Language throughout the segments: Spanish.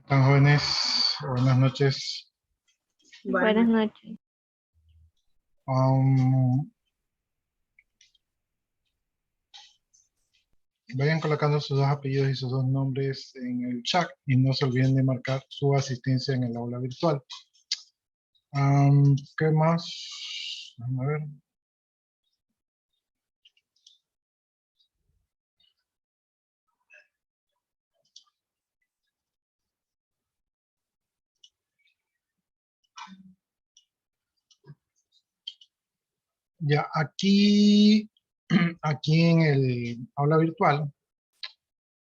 Tan jóvenes, buenas noches. Buenas noches. Um, Vayan colocando sus dos apellidos y sus dos nombres en el chat y no se olviden de marcar su asistencia en el aula virtual. ¿Qué más? Vamos a ver. Ya, aquí en el aula virtual,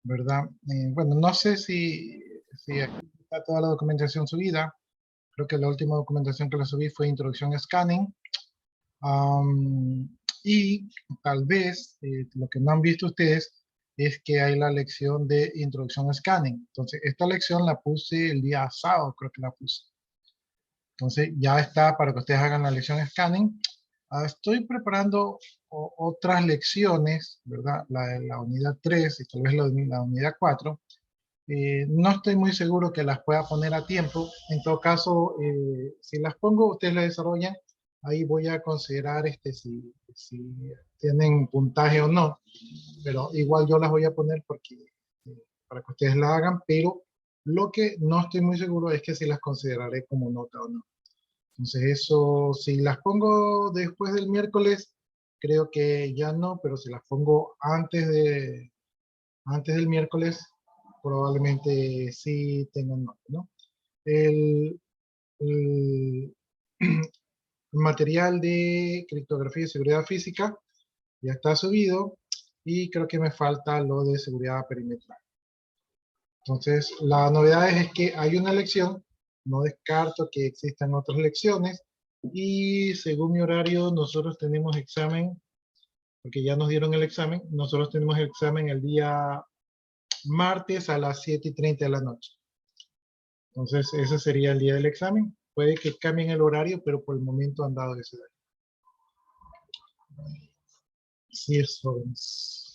¿verdad? Bueno, no sé si aquí está toda la documentación subida. Creo que la última documentación que la subí fue Introducción a Scanning. Y tal vez lo que no han visto ustedes es que hay la lección de Introducción a Scanning. Entonces, esta lección la puse el día sábado, creo que la puse. Entonces, ya está para que ustedes hagan la lección Scanning. Estoy preparando otras lecciones, ¿verdad? La unidad 3 y tal vez la unidad 4. No estoy muy seguro que las pueda poner a tiempo. En todo caso, si las pongo, ustedes las desarrollan. Ahí voy a considerar si tienen puntaje o no. Pero igual yo las voy a poner para que ustedes la hagan. Pero lo que no estoy muy seguro es que si las consideraré como nota o no. Entonces eso, si las pongo después del miércoles, creo que ya no. Pero si las pongo antes del miércoles, probablemente sí tengan nota, ¿no? El, el material de criptografía y seguridad física ya está subido y creo que me falta lo de seguridad perimetral. Entonces, la novedad es que hay una lección, no descarto que existan otras lecciones y según mi horario nosotros tenemos examen, porque ya nos dieron el examen, nosotros tenemos el examen el día martes a las 7:30 de la noche. Entonces, ese sería el día del examen. Puede que cambien el horario, pero por el momento han dado ese horario. Sí, es jóvenes.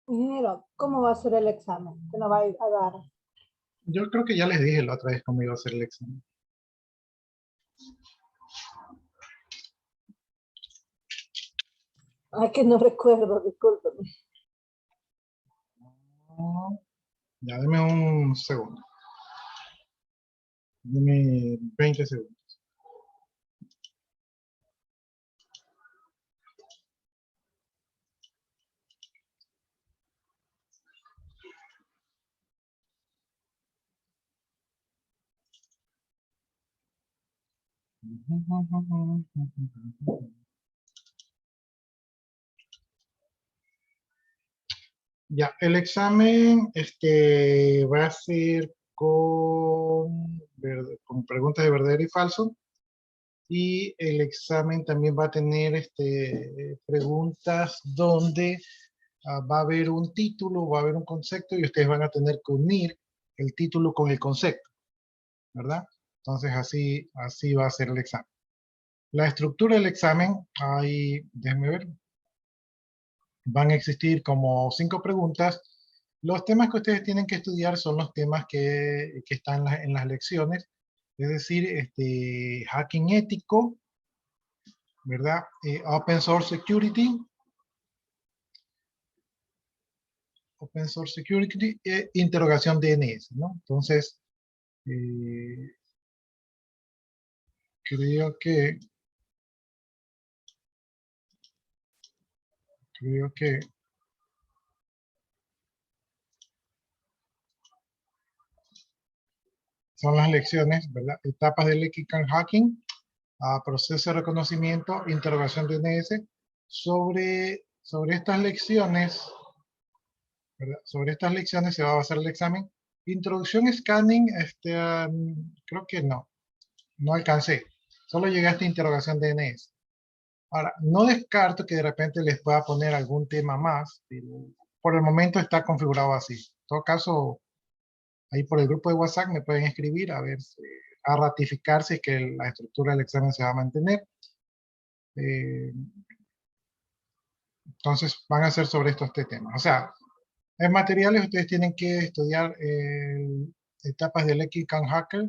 Ingeniero, ¿cómo va a ser el examen? ¿Qué nos va a dar? Yo creo que ya les dije la otra vez cómo iba a ser el examen. Es que no recuerdo, discúlpeme. Ya, deme un segundo. Deme 20 segundos. Ya, el examen va a ser con preguntas de verdadero y falso. Y el examen también va a tener preguntas donde va a haber un título, va a haber un concepto y ustedes van a tener que unir el título con el concepto, ¿verdad? Entonces así va a ser el examen. La estructura del examen, ahí, déjenme ver, van a existir como 5 preguntas. Los temas que ustedes tienen que estudiar son los temas que están en las lecciones, es decir, hacking ético, ¿verdad? Open Source Security, interrogación DNS, ¿no? Entonces, eh, creo que son las lecciones, ¿verdad? Etapas del ethical hacking, proceso de reconocimiento, interrogación DNS. Sobre estas lecciones, ¿verdad? Sobre estas lecciones se va a basar el examen. Introducción scanning, creo que no alcancé. Solo llegué a esta interrogación DNS. Ahora, no descarto que de repente les pueda poner algún tema más, pero por el momento está configurado así. En todo caso, ahí por el grupo de WhatsApp me pueden escribir a ver, a ratificar si es que la estructura del examen se va a mantener. Entonces van a ser sobre estos temas. O sea, en materiales ustedes tienen que estudiar etapas del Ethical Hacker,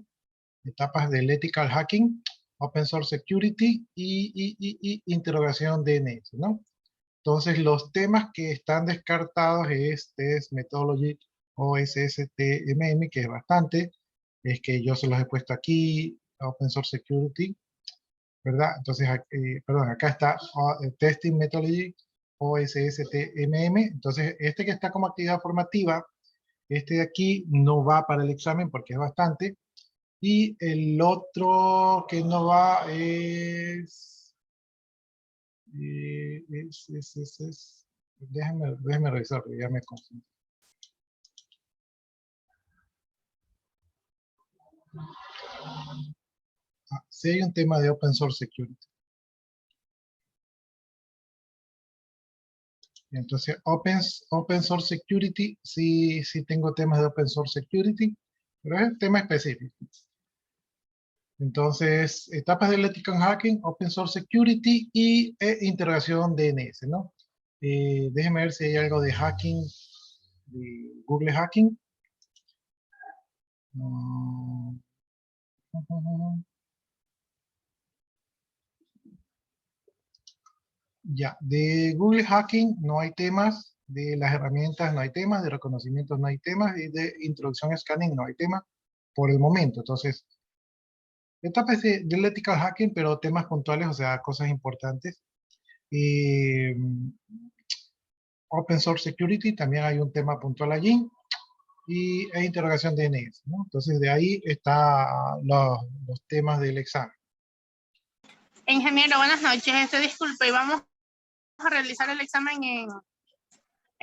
etapas del Ethical Hacking, Open Source Security y interrogación DNS, ¿no? Entonces los temas que están descartados es Test Methodology OSSTMM, que es bastante, es que yo se los he puesto aquí, Open Source Security, ¿verdad? Entonces, perdón, acá está Testing Methodology OSSTMM. Entonces, este que está como actividad formativa, este de aquí no va para el examen porque es bastante. Y el otro que no va es... Déjame revisar, porque ya me confundí. Sí hay un tema de Open Source Security. Entonces, Open Source Security, sí tengo temas de Open Source Security, pero es un tema específico. Entonces, etapas del Ethical Hacking, Open Source Security y integración DNS, ¿no? Déjenme ver si hay algo de hacking, de Google Hacking. Ya, de Google Hacking no hay temas, de las herramientas no hay temas, de reconocimientos no hay temas, y de introducción a scanning no hay temas por el momento. Entonces, etapas del Ethical Hacking, pero temas puntuales, o sea, cosas importantes. Open Source Security, también hay un tema puntual allí, e interrogación de DNS, ¿no? Entonces, de ahí están los temas del examen. Ingeniero, buenas noches. Disculpe, ¿vamos a realizar el examen en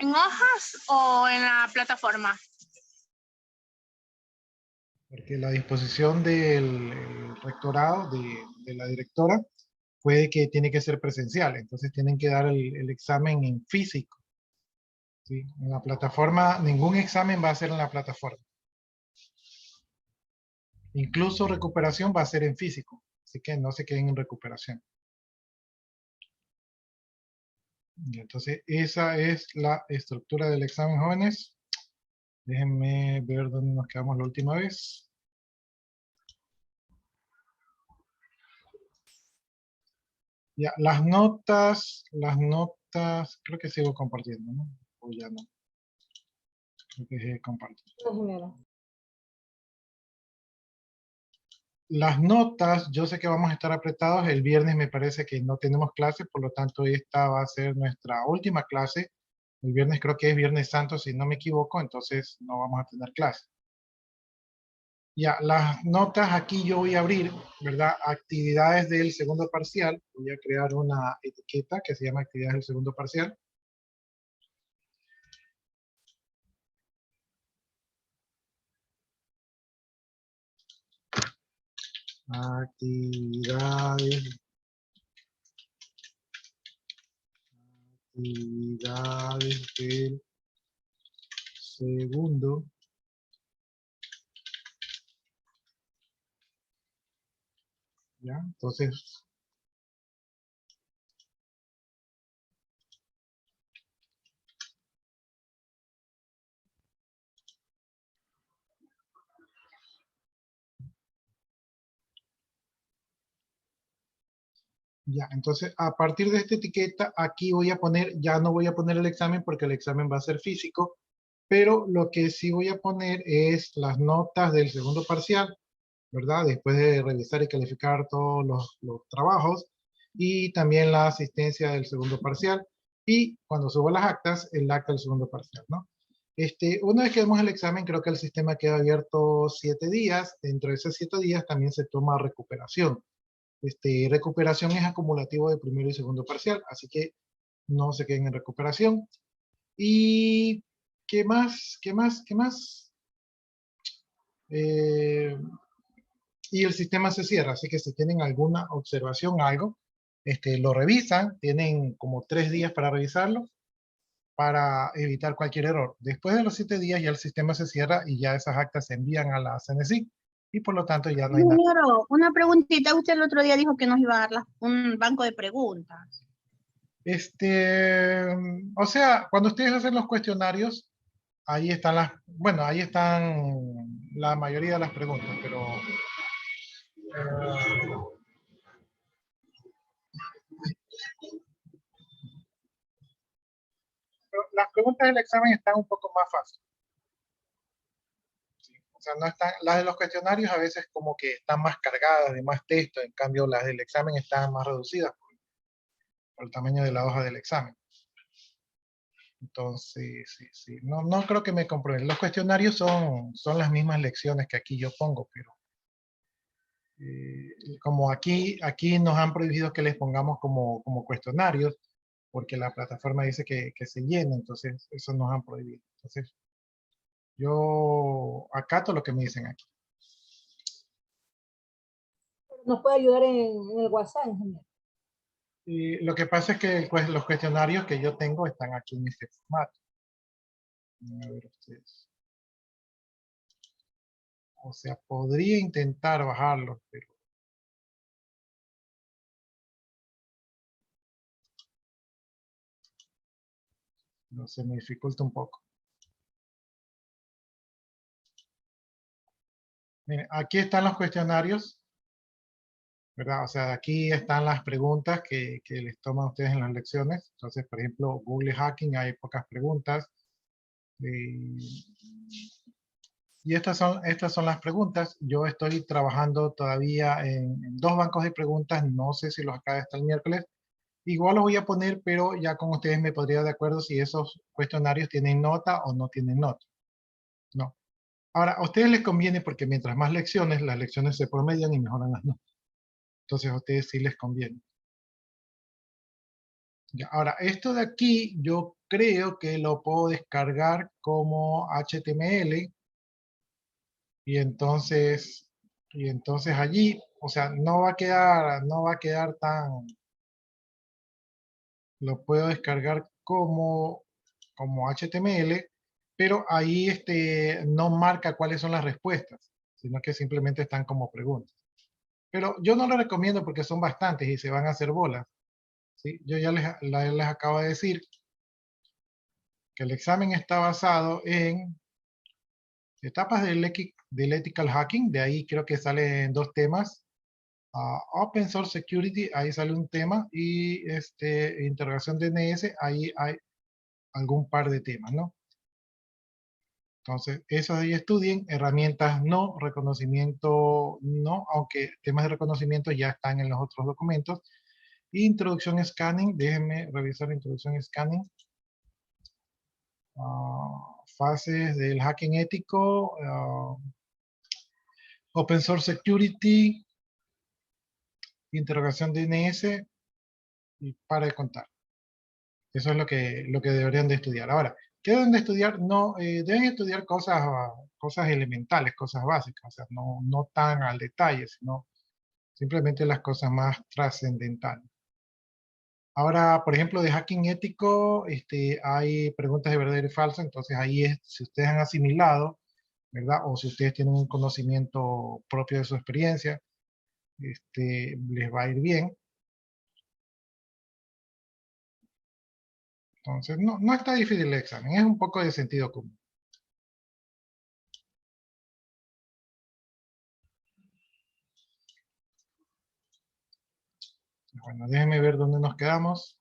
hojas o en la plataforma? Porque la disposición del rectorado, de la directora, puede que tiene que ser presencial, entonces tienen que dar el examen en físico. ¿Sí? En la plataforma, ningún examen va a ser en la plataforma. Incluso recuperación va a ser en físico, así que no se queden en recuperación. Y entonces, esa es la estructura del examen, jóvenes. Déjenme ver dónde nos quedamos la última vez. Ya, las notas, creo que sigo compartiendo, ¿no? O ya no. Creo que sigo compartiendo. Las notas, yo sé que vamos a estar apretados. El viernes me parece que no tenemos clase, por lo tanto esta va a ser nuestra última clase. El viernes creo que es Viernes Santo, si no me equivoco, entonces no vamos a tener clase. Ya, las notas aquí yo voy a abrir, ¿verdad? Actividades del segundo parcial. Voy a crear una etiqueta que se llama actividades del segundo parcial. Actividades del segundo ¿ya? Entonces, ya, entonces a partir de esta etiqueta, aquí voy a poner, ya no voy a poner el examen porque el examen va a ser físico, pero lo que sí voy a poner es las notas del segundo parcial, ¿verdad? Después de revisar y calificar todos los trabajos, y también la asistencia del segundo parcial, y cuando subo las actas, el acta del segundo parcial, ¿no? Una vez que demos el examen, creo que el sistema queda abierto 7 días. Dentro de esos 7 días también se toma recuperación. Recuperación es acumulativo de primero y segundo parcial, así que no se queden en recuperación. ¿Y qué más? ¿Qué más? ¿Qué más? Y el sistema se cierra, así que si tienen alguna observación, algo, lo revisan, tienen como 3 días para revisarlo, para evitar cualquier error. Después de los 7 días ya el sistema se cierra y ya esas actas se envían a la CNC y por lo tanto ya no hay nada. Ingeniero, una preguntita. Usted el otro día dijo que nos iba a dar un banco de preguntas. O sea, cuando ustedes hacen los cuestionarios, ahí están ahí están la mayoría de las preguntas, pero las preguntas del examen están un poco más fáciles. ¿Sí? O sea, no están, las de los cuestionarios a veces como que están más cargadas de más texto, en cambio las del examen están más reducidas por el tamaño de la hoja del examen. Entonces, sí. No creo que me comprueben. Los cuestionarios son las mismas lecciones que aquí yo pongo, pero como aquí nos han prohibido que les pongamos como cuestionarios, porque la plataforma dice que se llene, entonces eso nos han prohibido. Entonces, yo acato lo que me dicen aquí. Nos puede ayudar en el WhatsApp, ingeniero. Y lo que pasa es que los cuestionarios que yo tengo están aquí en este formato. A ver ustedes. O sea, podría intentar bajarlos, pero no se me dificulta un poco. Miren, aquí están los cuestionarios, ¿verdad? O sea, aquí están las preguntas que les toman a ustedes en las lecciones. Entonces, por ejemplo, Google Hacking hay pocas preguntas. Y estas son las preguntas. Yo estoy trabajando todavía en 2 bancos de preguntas. No sé si los acaba hasta el miércoles. Igual los voy a poner, pero ya con ustedes me podría de acuerdo si esos cuestionarios tienen nota o no tienen nota. No. Ahora, a ustedes les conviene porque mientras más lecciones, las lecciones se promedian y mejoran las notas. Entonces a ustedes sí les conviene. Ya, ahora, esto de aquí yo creo que lo puedo descargar como HTML y entonces allí, o sea, no va a quedar tan, lo puedo descargar como HTML, pero ahí no marca cuáles son las respuestas, sino que simplemente están como preguntas. Pero yo no lo recomiendo porque son bastantes y se van a hacer bolas. ¿Sí? Yo ya les acabo de decir que el examen está basado en etapas del ethical hacking, de ahí creo que salen 2 temas. Open Source Security, ahí sale un tema, y interrogación DNS, ahí hay algún par de temas, ¿no? Entonces, esos ahí estudien, herramientas no, reconocimiento no, aunque temas de reconocimiento ya están en los otros documentos. Introducción Scanning, déjenme revisar la introducción Scanning. Fases del hacking ético, Open Source Security, interrogación DNS, y para de contar. Eso es lo que deberían de estudiar. Ahora, ¿qué deben de estudiar? No, deben estudiar cosas elementales, cosas básicas, o sea, no tan al detalle, sino simplemente las cosas más trascendentales. Ahora, por ejemplo, de hacking ético, hay preguntas de verdadero y falso, entonces ahí si ustedes han asimilado, ¿verdad? O si ustedes tienen un conocimiento propio de su experiencia, les va a ir bien. Entonces, no está difícil el examen, es un poco de sentido común. Bueno, déjenme ver dónde nos quedamos.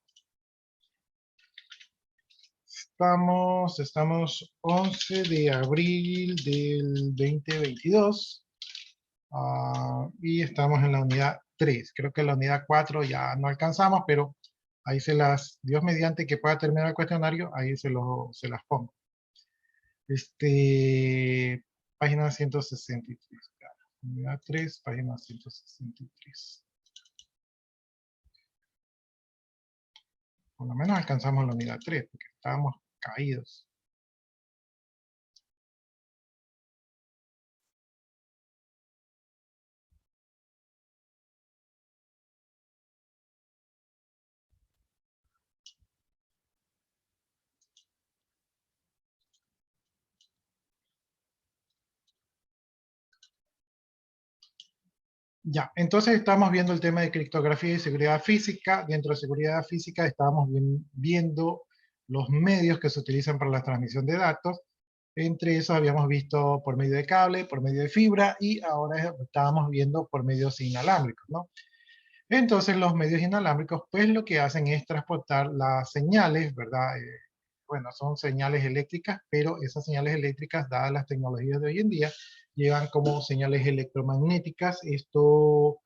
Estamos 11 de abril del 2022. Y estamos en la unidad 3. Creo que la unidad 4 ya no alcanzamos, pero ahí Dios mediante que pueda terminar el cuestionario, ahí se las pongo. Página 163. Unidad 3, página 163. Por lo menos alcanzamos la unidad 3, porque estábamos caídos. Ya, entonces estamos viendo el tema de criptografía y seguridad física. Dentro de seguridad física estábamos viendo los medios que se utilizan para la transmisión de datos. Entre esos habíamos visto por medio de cable, por medio de fibra y ahora estábamos viendo por medios inalámbricos, ¿no? Entonces los medios inalámbricos pues lo que hacen es transportar las señales, ¿verdad? Bueno, son señales eléctricas, pero esas señales eléctricas, dadas las tecnologías de hoy en día, llevan como señales electromagnéticas. Esto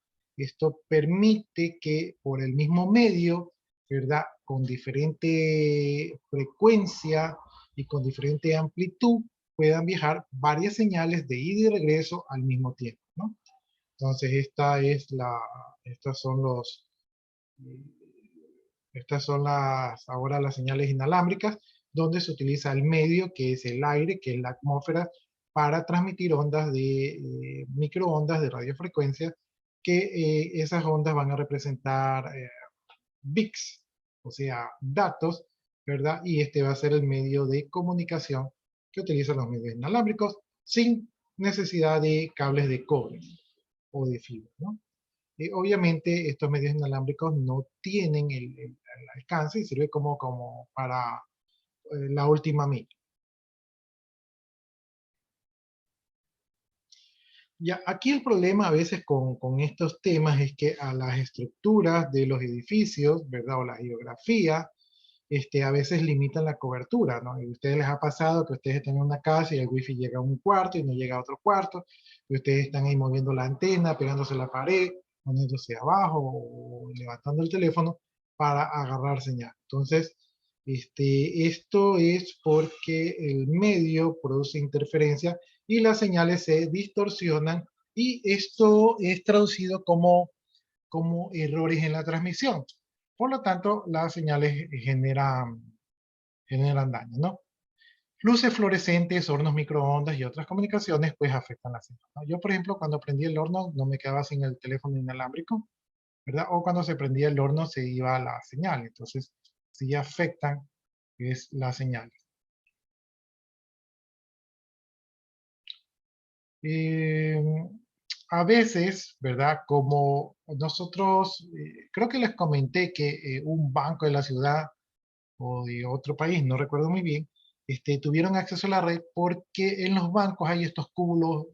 permite que por el mismo medio, ¿verdad? Con diferente frecuencia y con diferente amplitud, puedan viajar varias señales de ida y regreso al mismo tiempo, ¿no? Entonces estas son ahora las señales inalámbricas, donde se utiliza el medio que es el aire, que es la atmósfera, para transmitir ondas de microondas de radiofrecuencia, que esas ondas van a representar bits, o sea, datos, ¿verdad? Y este va a ser el medio de comunicación que utilizan los medios inalámbricos sin necesidad de cables de cobre o de fibra, ¿no? Obviamente estos medios inalámbricos no tienen el alcance y sirve como para la última milla. Ya, aquí el problema a veces con estos temas es que a las estructuras de los edificios, ¿verdad? O la geografía, a veces limitan la cobertura, ¿no? Y a ustedes les ha pasado que ustedes están en una casa y el wifi llega a un cuarto y no llega a otro cuarto, y ustedes están ahí moviendo la antena, pegándose a la pared, poniéndose abajo o levantando el teléfono para agarrar señal. Entonces, esto es porque el medio produce interferencia y las señales se distorsionan y esto es traducido como errores en la transmisión. Por lo tanto, las señales generan daño, ¿no? Luces fluorescentes, hornos microondas y otras comunicaciones, pues afectan la señal, ¿no? Yo, por ejemplo, cuando prendí el horno, no me quedaba sin el teléfono inalámbrico, ¿verdad? O cuando se prendía el horno, se iba la señal. Entonces, sí afectan es la señal. Eh, a veces, ¿verdad? Como nosotros, creo que les comenté que un banco de la ciudad o de otro país, no recuerdo muy bien, tuvieron acceso a la red porque en los bancos hay estos cúmulos,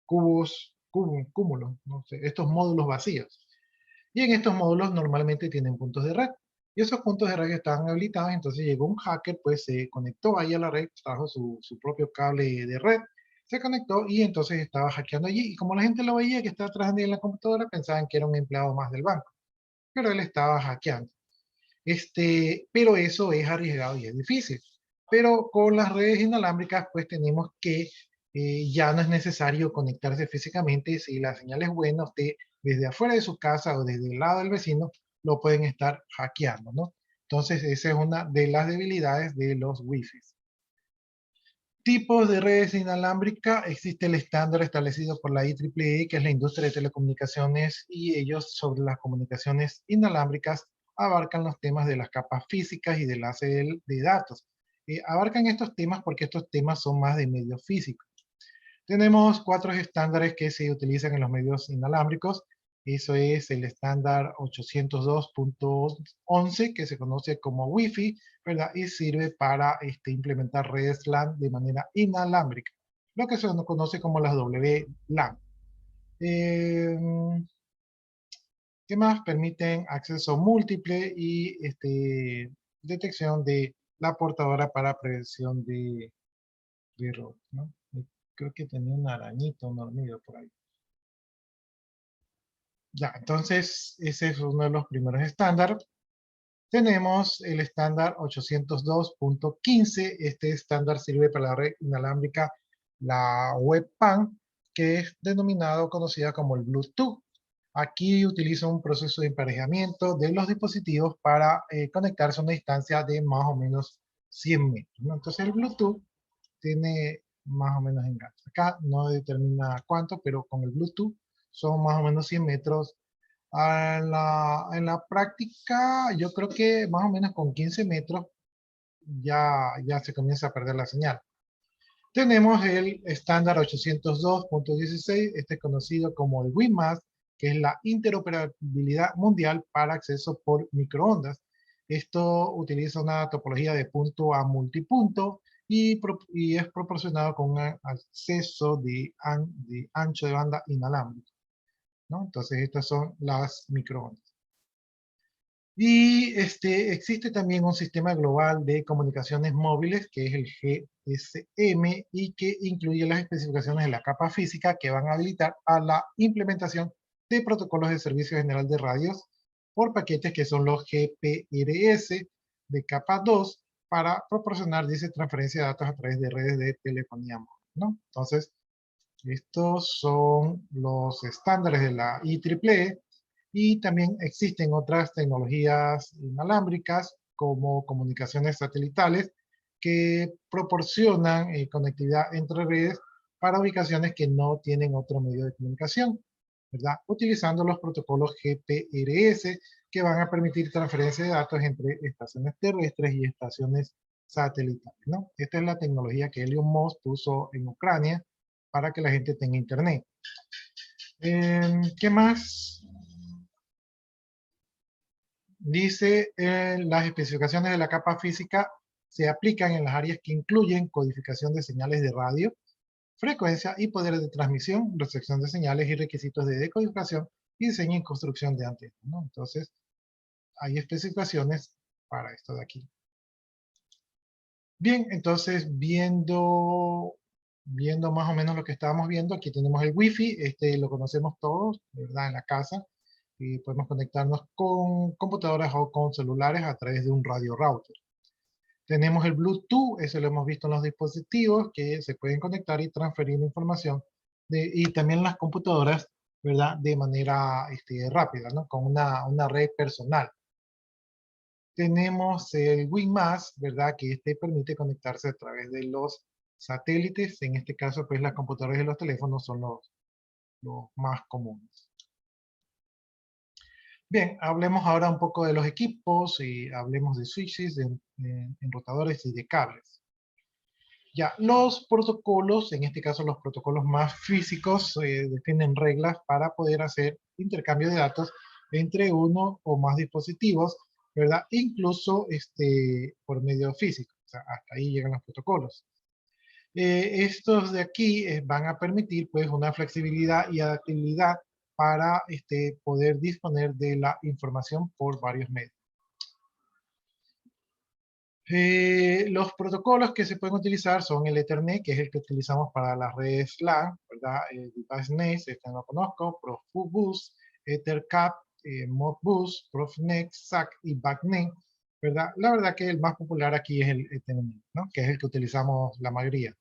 cúmulos, no sé, estos módulos vacíos. Y en estos módulos normalmente tienen puntos de red. Y esos puntos de red estaban habilitados, entonces llegó un hacker, pues se conectó ahí a la red, trajo su propio cable de red, se conectó y entonces estaba hackeando allí. Y como la gente lo veía que estaba trabajando en la computadora, pensaban que era un empleado más del banco. Pero él estaba hackeando. Pero eso es arriesgado y es difícil. Pero con las redes inalámbricas, pues tenemos que ya no es necesario conectarse físicamente. Si la señal es buena, usted desde afuera de su casa o desde el lado del vecino lo pueden estar hackeando, ¿no? Entonces, esa es una de las debilidades de los Wi-Fi. Tipos de redes inalámbricas, existe el estándar establecido por la IEEE, que es la industria de telecomunicaciones, y ellos sobre las comunicaciones inalámbricas abarcan los temas de las capas físicas y de enlace de datos. Abarcan estos temas porque estos temas son más de medios físicos. Tenemos 4 estándares que se utilizan en los medios inalámbricos. Eso es el estándar 802.11, que se conoce como Wi-Fi, ¿verdad? Y sirve para implementar redes LAN de manera inalámbrica, lo que se conoce como las WLAN. ¿Qué más? Permiten acceso múltiple y detección de la portadora para prevención de error, ¿no? Creo que tenía una arañita, un hormigo por ahí. Ya, entonces ese es uno de los primeros estándares. Tenemos el estándar 802.15. Este estándar sirve para la red inalámbrica, la WebPAN, que es denominado, conocida como el Bluetooth. Aquí utiliza un proceso de emparejamiento de los dispositivos para conectarse a una distancia de más o menos 100 metros, ¿no? Entonces el Bluetooth tiene más o menos enganche. Acá no determina cuánto, pero con el Bluetooth son más o menos 100 metros. En la práctica, yo creo que más o menos con 15 metros ya se comienza a perder la señal. Tenemos el estándar 802.16, este conocido como el WIMAS, que es la interoperabilidad mundial para acceso por microondas. Esto utiliza una topología de punto a multipunto y es proporcionado con un acceso de ancho de banda inalámbrico, ¿no? Entonces estas son las microondas. Y existe también un sistema global de comunicaciones móviles, que es el GSM, y que incluye las especificaciones de la capa física que van a habilitar a la implementación de protocolos de servicio general de radios por paquetes que son los GPRS de capa 2 para proporcionar, dice, transferencia de datos a través de redes de telefonía móvil, ¿no? Entonces, estos son los estándares de la IEEE. Y también existen otras tecnologías inalámbricas como comunicaciones satelitales que proporcionan conectividad entre redes para ubicaciones que no tienen otro medio de comunicación, ¿verdad? Utilizando los protocolos GPRS que van a permitir transferencia de datos entre estaciones terrestres y estaciones satelitales, ¿no? Esta es la tecnología que Elon Musk puso en Ucrania para que la gente tenga internet. ¿Qué más? Dice, las especificaciones de la capa física se aplican en las áreas que incluyen codificación de señales de radio, frecuencia y poderes de transmisión, recepción de señales y requisitos de decodificación y diseño y construcción de antenas, ¿no? Entonces, hay especificaciones para esto de aquí. Bien, entonces, viendo más o menos lo que estábamos viendo, aquí tenemos el Wi-Fi, lo conocemos todos, ¿verdad? En la casa. Y podemos conectarnos con computadoras o con celulares a través de un radio router. Tenemos el Bluetooth, eso lo hemos visto en los dispositivos, que se pueden conectar y transferir información. Y también las computadoras, ¿verdad? De manera rápida, ¿no? Con una red personal. Tenemos el WiMAX, ¿verdad? Que permite conectarse a través de los satélites. En este caso, pues las computadoras y los teléfonos son los más comunes. Bien, hablemos ahora un poco de los equipos y hablemos de switches, de enrutadores y de cables. Ya, los protocolos, en este caso los protocolos más físicos, definen reglas para poder hacer intercambio de datos entre uno o más dispositivos, ¿verdad? Incluso por medio físico, o sea, hasta ahí llegan los protocolos. Estos de aquí van a permitir pues una flexibilidad y adaptabilidad para poder disponer de la información por varios medios. Los protocolos que se pueden utilizar son el Ethernet, que es el que utilizamos para las redes LAN, ¿verdad? DeviceNet, no lo conozco, Profibus, EtherCAP, Modbus, Profinet, SAC y BACnet, ¿verdad? La verdad que el más popular aquí es el Ethernet, ¿no? Que es el que utilizamos la mayoría.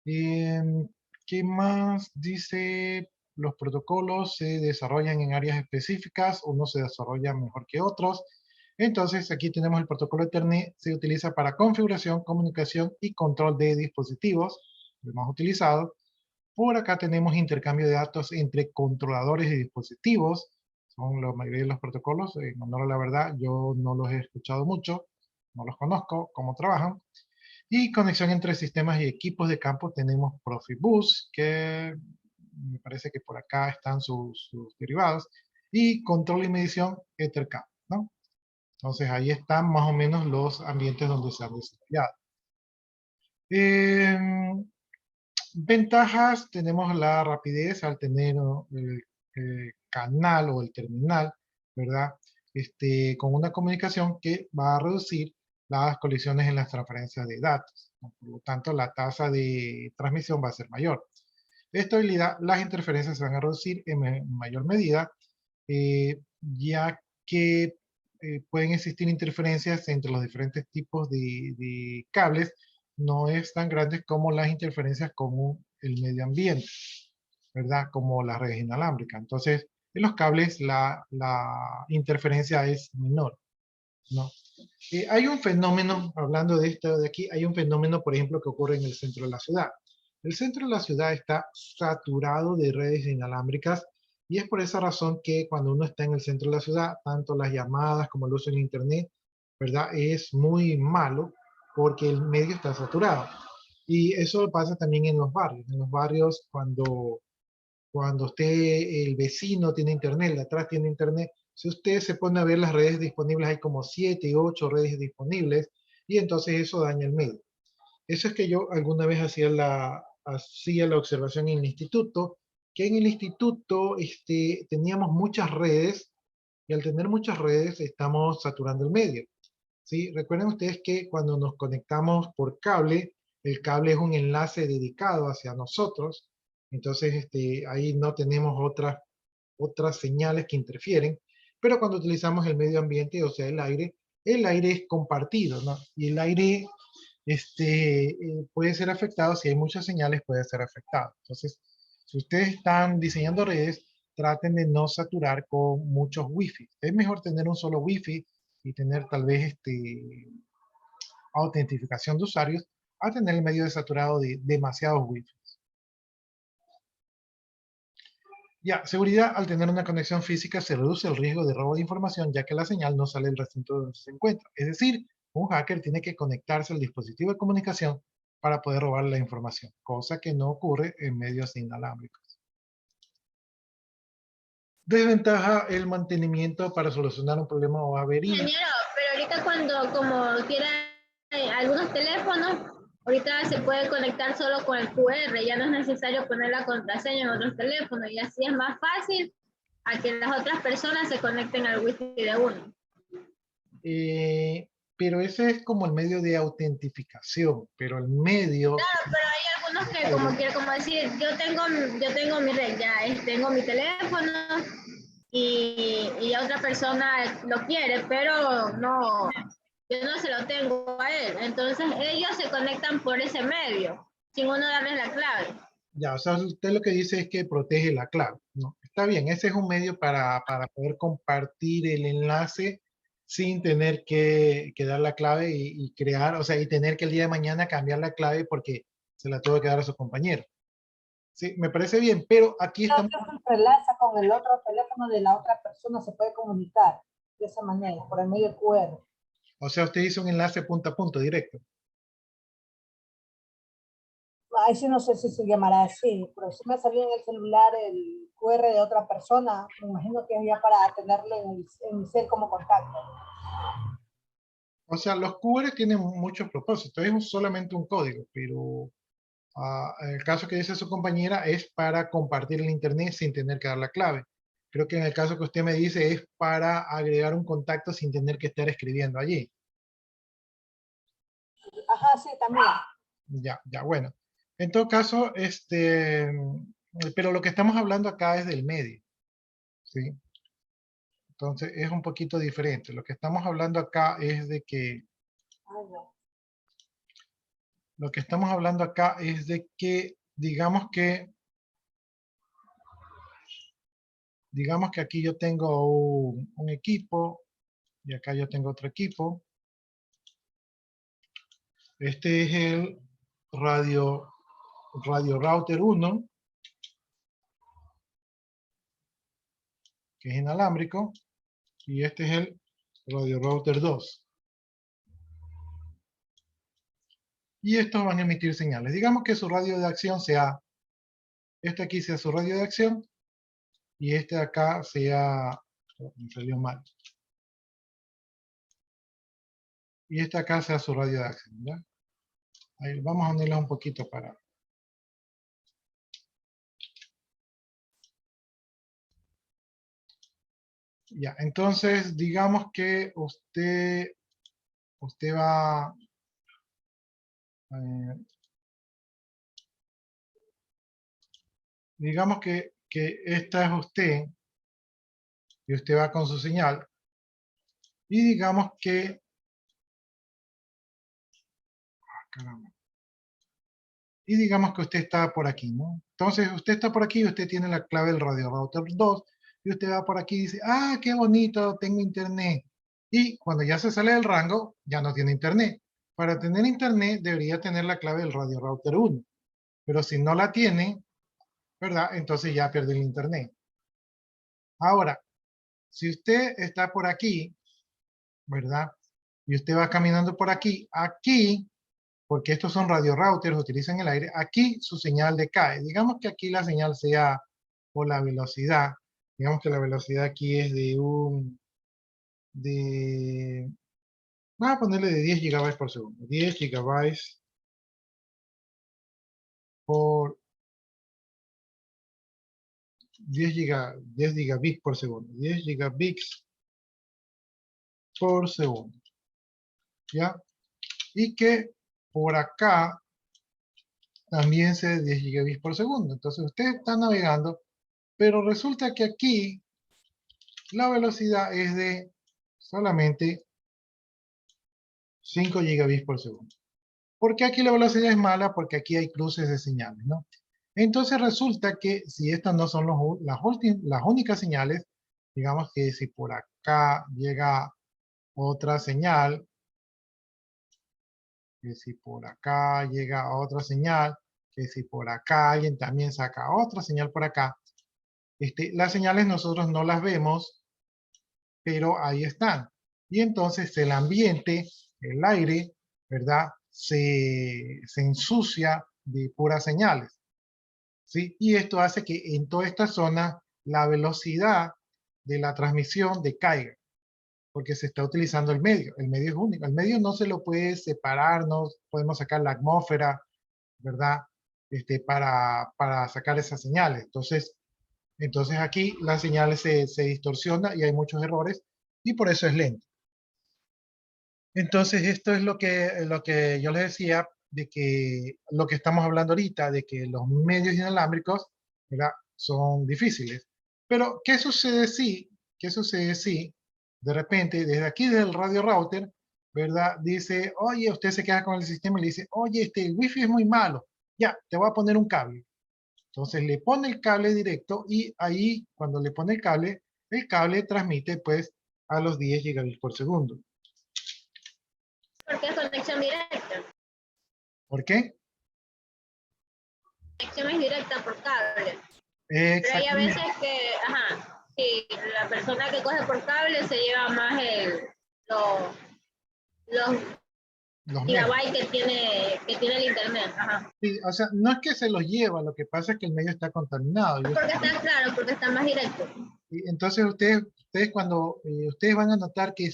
¿Qué más dice? Los protocolos se desarrollan en áreas específicas, unos se desarrollan mejor que otros. Entonces, aquí tenemos el protocolo Ethernet, se utiliza para configuración, comunicación y control de dispositivos, el más utilizado. Por acá tenemos intercambio de datos entre controladores y dispositivos, son la mayoría de los protocolos. En honor a la verdad, yo no los he escuchado mucho, no los conozco, cómo trabajan. Y conexión entre sistemas y equipos de campo tenemos Profibus, que me parece que por acá están sus derivados, y control y medición EtherCAP, ¿no? Entonces ahí están más o menos los ambientes donde se han desarrollado. Ventajas, tenemos la rapidez al tener el canal o el terminal, ¿verdad? Con una comunicación que va a reducir las colisiones en las transferencias de datos. Por lo tanto, la tasa de transmisión va a ser mayor. Estabilidad, las interferencias se van a reducir en mayor medida, ya que pueden existir interferencias entre los diferentes tipos de cables, no es tan grandes como las interferencias con el medio ambiente, ¿verdad? Como las redes inalámbricas. Entonces, en los cables la interferencia es menor, ¿no? Hay un fenómeno, hablando de esto de aquí, hay un fenómeno, por ejemplo, que ocurre en el centro de la ciudad. El centro de la ciudad está saturado de redes inalámbricas y es por esa razón que cuando uno está en el centro de la ciudad, tanto las llamadas como el uso en internet ¿verdad? Es muy malo porque el medio está saturado. Y eso pasa también en los barrios. En los barrios, cuando usted, el vecino tiene internet, el de atrás tiene internet, si usted se pone a ver las redes disponibles, hay como 7, 8 redes disponibles, y entonces eso daña el medio. Eso es que yo alguna vez hacía la observación en el instituto, que en el instituto teníamos muchas redes, y al tener muchas redes estamos saturando el medio. ¿Sí? Recuerden ustedes que cuando nos conectamos por cable, el cable es un enlace dedicado hacia nosotros, entonces ahí no tenemos otras señales que interfieren, pero cuando utilizamos el medio ambiente, o sea, el aire es compartido, ¿no? Y el aire puede ser afectado, si hay muchas señales puede ser afectado. Entonces, si ustedes están diseñando redes, traten de no saturar con muchos wifi. Es mejor tener un solo wifi y tener tal vez autentificación de usuarios a tener el medio saturado de demasiados wifi. Ya, seguridad, al tener una conexión física se reduce el riesgo de robo de información ya que la señal no sale del recinto donde se encuentra. Es decir, un hacker tiene que conectarse al dispositivo de comunicación para poder robar la información, cosa que no ocurre en medios inalámbricos. Desventaja, el mantenimiento para solucionar un problema o avería. Ingeniero, pero ahorita cuando como quiera algunos teléfonos, ahorita se puede conectar solo con el QR, ya no es necesario poner la contraseña en otros teléfonos y así es más fácil a que las otras personas se conecten al wifi de uno. Pero ese es como el medio de autentificación, pero el medio... Claro, pero hay algunos que como quiero como decir, yo tengo mi red, ya tengo mi teléfono y otra persona lo quiere, pero no, yo no se lo tengo a él. Entonces ellos se conectan por ese medio, sin uno darles la clave. Ya, o sea, usted lo que dice es que protege la clave, ¿no? Está bien, ese es un medio para poder compartir el enlace sin tener que dar la clave y crear, o sea, y tener que el día de mañana cambiar la clave porque se la tuvo que dar a su compañero. Sí, me parece bien, pero aquí estamos... Creo que se entrelaza con el otro teléfono de la otra persona, se puede comunicar de esa manera, por el medio QR. O sea, usted hizo un enlace punto a punto directo. Ahí sí no sé si se llamará así, pero si me salió en el celular el QR de otra persona, me imagino que es ya para tenerlo en mi cel como contacto. O sea, los QR tienen muchos propósitos, es solamente un código, pero en el caso que dice su compañera es para compartir el internet sin tener que dar la clave. Creo que en el caso que usted me dice es para agregar un contacto sin tener que estar escribiendo allí. Ajá, sí, también. Ya, bueno. En todo caso, pero lo que estamos hablando acá es del medio, ¿sí? Entonces es un poquito diferente. Lo que estamos hablando acá es de que, lo que estamos hablando acá es de que, digamos que aquí yo tengo un equipo y acá yo tengo otro equipo. Este es el radio router 1, que es inalámbrico, y este es el radio router 2. Y estos van a emitir señales. Digamos que su radio de acción sea, este aquí sea su radio de acción, y este de acá sea, me salió mal. Y este acá sea su radio de acción, ¿ya? Ahí vamos a unirla un poquito para... Ya, entonces digamos que usted va... digamos que esta es usted, y usted va con su señal, y digamos que... caramba. Y digamos que usted está por aquí, ¿no? Entonces usted está por aquí y usted tiene la clave del radio router 2, y usted va por aquí y dice, ah, qué bonito, tengo internet. Y cuando ya se sale del rango, ya no tiene internet. Para tener internet debería tener la clave del radio router 1. Pero si no la tiene, ¿verdad? Entonces ya pierde el internet. Ahora, si usted está por aquí, ¿verdad? y usted va caminando por aquí, aquí, porque estos son radio routers, utilizan el aire, aquí su señal decae. Digamos que aquí la señal sea por la velocidad. Digamos que la velocidad aquí es vamos a ponerle de 10 gigabytes por segundo. 10 gigabytes por 10 gigabits por segundo. 10 gigabits por segundo. ¿Ya? Y que por acá también se 10 gigabits por segundo. Entonces usted está navegando, pero resulta que aquí la velocidad es de solamente 5 gigabits por segundo. ¿Por qué aquí la velocidad es mala? Porque aquí hay cruces de señales, ¿no? Entonces resulta que si estas no son las únicas señales, digamos que si por acá llega otra señal, que si por acá llega otra señal, que si por acá alguien también saca otra señal por acá, las señales nosotros no las vemos, pero ahí están. Y entonces el ambiente, el aire, ¿verdad? Se ensucia de puras señales, ¿sí? Y esto hace que en toda esta zona la velocidad de la transmisión decaiga, porque se está utilizando el medio. El medio es único. El medio no se lo puede separar, no podemos sacar la atmósfera, ¿verdad? Para sacar esas señales. Entonces aquí las señales se distorsionan y hay muchos errores y por eso es lento. Entonces esto es lo que yo les decía, de que lo que estamos hablando ahorita, de que los medios inalámbricos, ¿verdad? Son difíciles. Pero, ¿qué sucede si de repente, desde aquí, desde el radio router, ¿verdad? Dice, oye, usted se queda con el sistema y le dice, oye, el wifi es muy malo. Ya, te voy a poner un cable. Entonces le pone el cable directo y ahí, cuando le pone el cable transmite pues a los 10 gigabits por segundo. Porque es conexión directa. ¿Por qué? Conexión es directa por cable. Pero hay a Exactamente. veces que, sí, la persona que coge por cable se lleva más los Los gigabytes que tiene el internet. Sí, o sea, no es que se los lleva, lo que pasa es que el medio está contaminado. Porque está claro, porque está más directo. Y entonces ustedes cuando ustedes van a notar que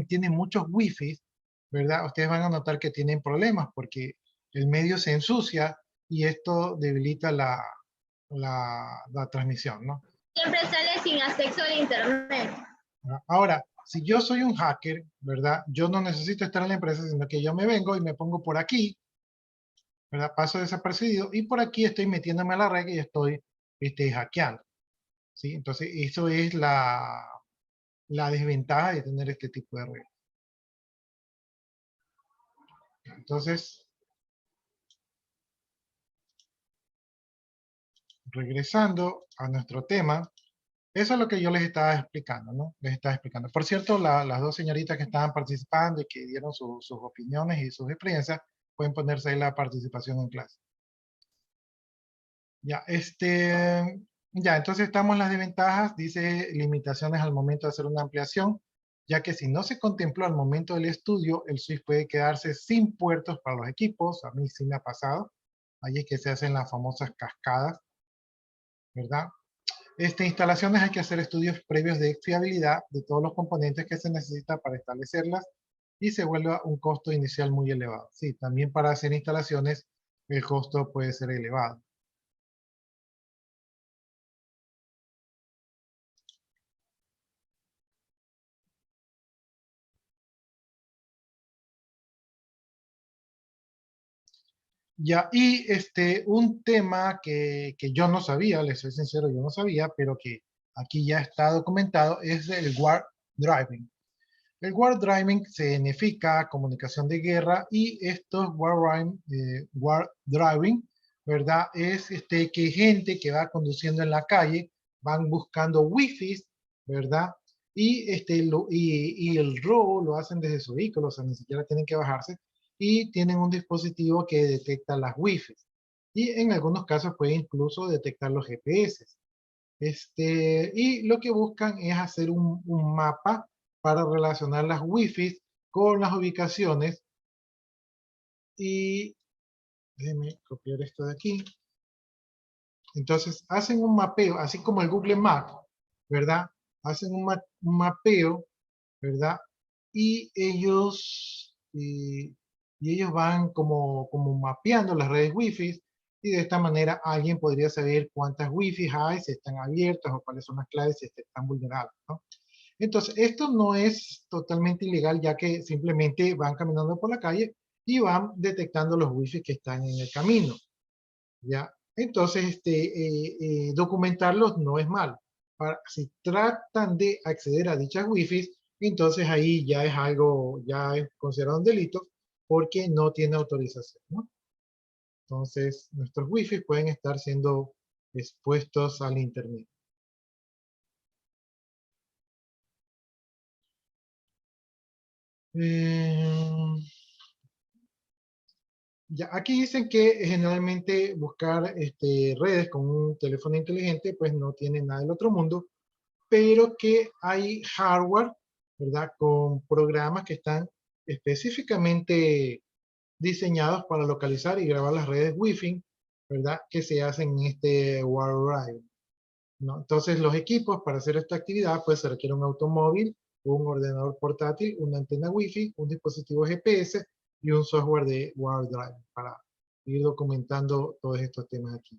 tienen muchos wifi, ¿verdad? Ustedes van a notar que tienen problemas porque el medio se ensucia y esto debilita la transmisión, ¿no? Siempre sale sin acceso al internet. Ahora, si yo soy un hacker, ¿verdad? Yo no necesito estar en la empresa, sino que yo me vengo y me pongo por aquí, ¿verdad? Paso desapercibido y por aquí estoy metiéndome a la red y estoy hackeando, ¿sí? Entonces, eso es la desventaja de tener este tipo de red. Entonces, regresando a nuestro tema, eso es lo que yo les estaba explicando, ¿no? Les estaba explicando. Por cierto, las dos señoritas que estaban participando y que dieron sus opiniones y sus experiencias, pueden ponerse ahí la participación en clase. Ya, entonces estamos en las desventajas, dice limitaciones al momento de hacer una ampliación, ya que si no se contempló al momento del estudio, el switch puede quedarse sin puertos para los equipos. A mí sí me ha pasado. Ahí es que se hacen las famosas cascadas, ¿verdad? Instalaciones hay que hacer estudios previos de fiabilidad de todos los componentes que se necesita para establecerlas y se vuelve un costo inicial muy elevado. Sí, también para hacer instalaciones el costo puede ser elevado. Ya, y un tema que yo no sabía, les soy sincero, yo no sabía, pero que aquí ya está documentado, es el warp driving. El warp driving significa comunicación de guerra y estos warp driving, ¿verdad? Es que gente que va conduciendo en la calle, van buscando wifi, ¿verdad? Y, y el robo lo hacen desde su vehículo, o sea, ni siquiera tienen que bajarse y tienen un dispositivo que detecta las wifi. Y en algunos casos puede incluso detectar los GPS. Y lo que buscan es hacer un mapa para relacionar las wifi con las ubicaciones y déjenme copiar esto de aquí. Entonces hacen un mapeo, así como el Google Maps, ¿verdad? Hacen un mapeo, ¿verdad? Y ellos van como mapeando las redes Wi-Fi y de esta manera alguien podría saber cuántas Wi-Fi hay, si están abiertas o cuáles son las claves, si están vulnerables, ¿no? Entonces, esto no es totalmente ilegal, ya que simplemente van caminando por la calle y van detectando los Wi-Fi que están en el camino, ¿ya? Entonces, documentarlos no es malo. Si tratan de acceder a dichas Wi-Fi, entonces ahí ya es algo, ya es considerado un delito porque no tiene autorización, ¿no? Entonces, nuestros Wi-Fi pueden estar siendo expuestos al Internet. Ya, aquí dicen que generalmente buscar redes con un teléfono inteligente pues no tiene nada del otro mundo, pero que hay hardware, ¿verdad? Con programas que están específicamente diseñados para localizar y grabar las redes Wi-Fi, ¿verdad? Que se hacen en este WireRide, ¿no? Entonces los equipos para hacer esta actividad pues se requiere un automóvil, un ordenador portátil, una antena Wi-Fi, un dispositivo GPS y un software de WireDrive para ir documentando todos estos temas aquí.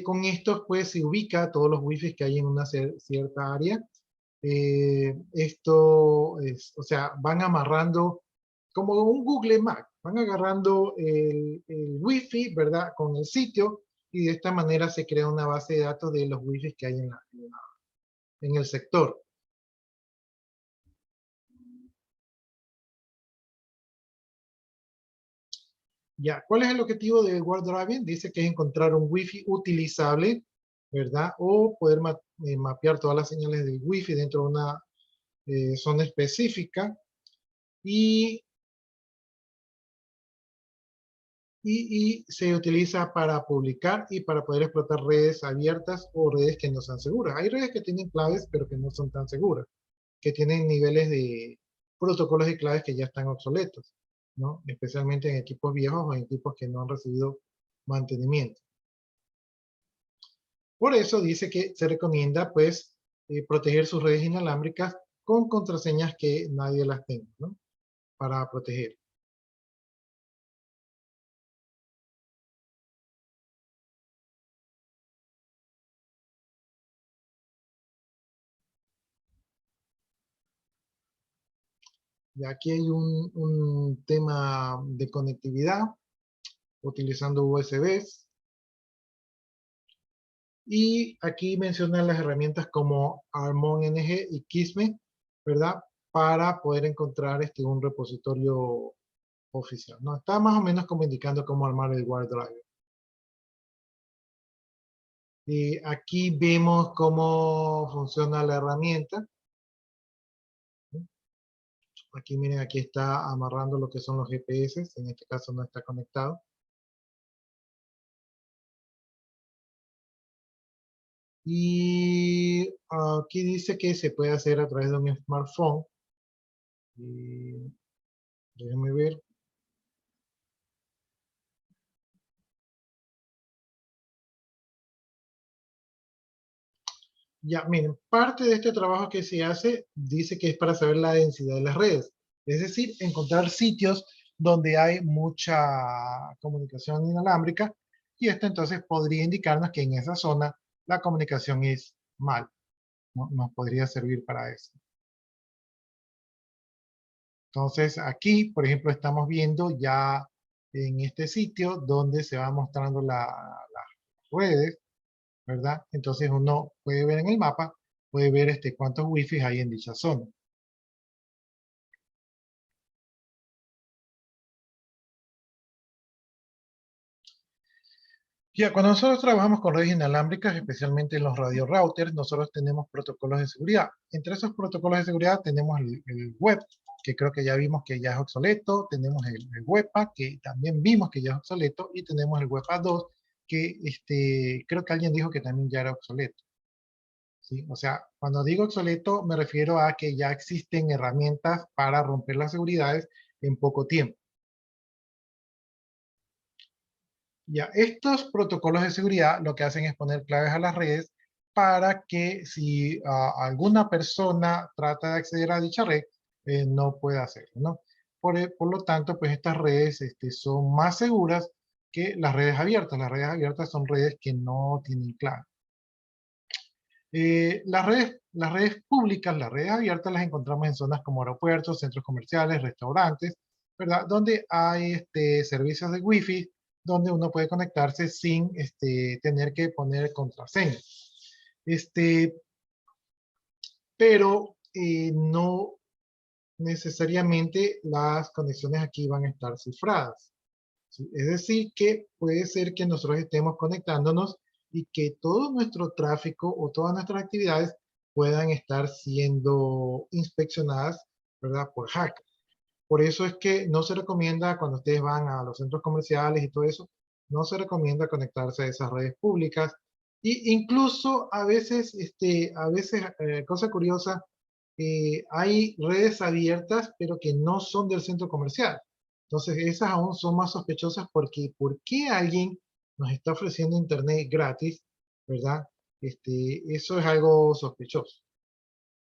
Con estos pues se ubica todos los Wi-Fi que hay en una cierta área. Esto es, o sea, van amarrando como un Google Maps, van agarrando el Wi-Fi, ¿verdad? Con el sitio y de esta manera se crea una base de datos de los Wi-Fi que hay en el sector. Ya, ¿cuál es el objetivo de WireDriving? Dice que es encontrar un Wi-Fi utilizable, ¿verdad? O poder mapear todas las señales del Wi-Fi dentro de una zona específica y se utiliza para publicar y para poder explotar redes abiertas o redes que no sean seguras. Hay redes que tienen claves, pero que no son tan seguras, que tienen niveles de protocolos de claves que ya están obsoletos, ¿no? Especialmente en equipos viejos o en equipos que no han recibido mantenimiento. Por eso dice que se recomienda, pues, proteger sus redes inalámbricas con contraseñas que nadie las tenga, ¿no? Para proteger. Y aquí hay un tema de conectividad utilizando USBs. Y aquí mencionan las herramientas como HarmonNG y Kismet, ¿verdad? Para poder encontrar un repositorio oficial, ¿no? Está más o menos como indicando cómo armar el WireDriver. Y aquí vemos cómo funciona la herramienta. Aquí miren, aquí está amarrando lo que son los GPS, en este caso no está conectado. Y aquí dice que se puede hacer a través de un smartphone. Y déjenme ver. Ya, miren, parte de este trabajo que se hace dice que es para saber la densidad de las redes. Es decir, encontrar sitios donde hay mucha comunicación inalámbrica y esto entonces podría indicarnos que en esa zona la comunicación es mal, ¿no? Nos podría servir para eso. Entonces aquí, por ejemplo, estamos viendo ya en este sitio donde se va mostrando las redes, ¿verdad? Entonces uno puede ver en el mapa, puede ver cuántos Wi-Fi hay en dicha zona. Ya, cuando nosotros trabajamos con redes inalámbricas, especialmente en los radio routers, nosotros tenemos protocolos de seguridad. Entre esos protocolos de seguridad tenemos el web, que creo que ya vimos que ya es obsoleto, tenemos el WEPA, que también vimos que ya es obsoleto, y tenemos el WEPA 2, que creo que alguien dijo que también ya era obsoleto. ¿sí? O sea, cuando digo obsoleto me refiero a que ya existen herramientas para romper las seguridades en poco tiempo. Ya, estos protocolos de seguridad lo que hacen es poner claves a las redes para que si alguna persona trata de acceder a dicha red, no pueda hacerlo, ¿no? Por lo tanto, pues estas redes son más seguras que las redes abiertas. Las redes abiertas son redes que no tienen clave. Las redes públicas, las redes abiertas las encontramos en zonas como aeropuertos, centros comerciales, restaurantes, ¿verdad? Donde hay servicios de Wi-Fi, donde uno puede conectarse sin tener que poner contraseña. Pero no necesariamente las conexiones aquí van a estar cifradas, ¿sí? Es decir, que puede ser que nosotros estemos conectándonos y que todo nuestro tráfico o todas nuestras actividades puedan estar siendo inspeccionadas, ¿verdad? Por hackers. Por eso es que no se recomienda cuando ustedes van a los centros comerciales y todo eso, no se recomienda conectarse a esas redes públicas. Y incluso cosa curiosa, hay redes abiertas, pero que no son del centro comercial. Entonces, esas aún son más sospechosas porque ¿por qué alguien nos está ofreciendo internet gratis, verdad? Eso es algo sospechoso,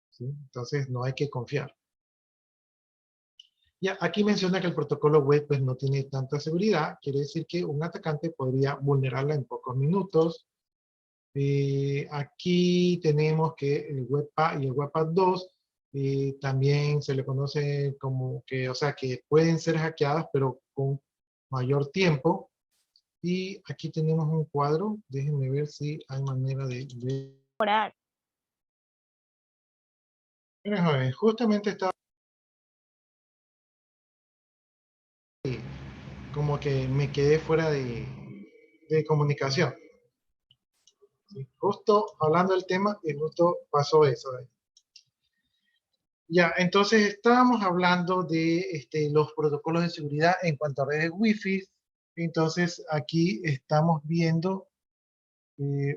¿sí? Entonces, no hay que confiar. Ya, aquí menciona que el protocolo web pues, no tiene tanta seguridad. Quiere decir que un atacante podría vulnerarla en pocos minutos. Aquí tenemos que el Webpack y el Webpack 2 también se le conoce como que, o sea, que pueden ser hackeadas, pero con mayor tiempo. Y aquí tenemos un cuadro. Déjenme ver si hay manera de ver. Mejorar. Justamente estaba como que me quedé fuera de comunicación. ¿Sí? Justo hablando del tema y justo pasó eso de ahí. Ya, entonces estábamos hablando de los protocolos de seguridad en cuanto a redes Wi-Fi. Entonces aquí estamos viendo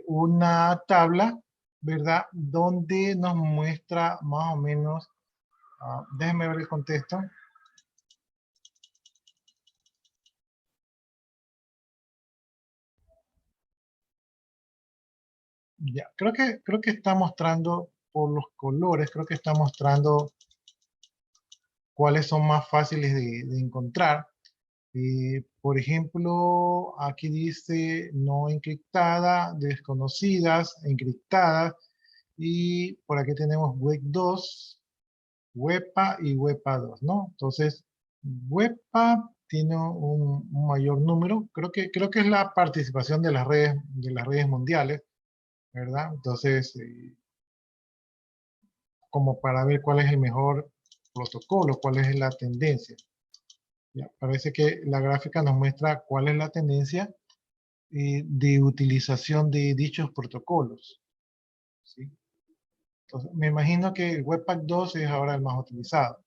una tabla, ¿verdad? Donde nos muestra más o menos, déjenme ver el contexto. Ya, creo que está mostrando por los colores, creo que está mostrando cuáles son más fáciles de encontrar. Por ejemplo, aquí dice no encriptada, desconocidas, encriptadas. Y por aquí tenemos Web 2, WEPA y WEPA 2, ¿no? Entonces, WEPA tiene un mayor número. Creo que es la participación de las redes mundiales, ¿verdad? Entonces, como para ver cuál es el mejor protocolo, cuál es la tendencia. Ya, parece que la gráfica nos muestra cuál es la tendencia de utilización de dichos protocolos, ¿sí? Entonces, me imagino que el Webpack 2 es ahora el más utilizado.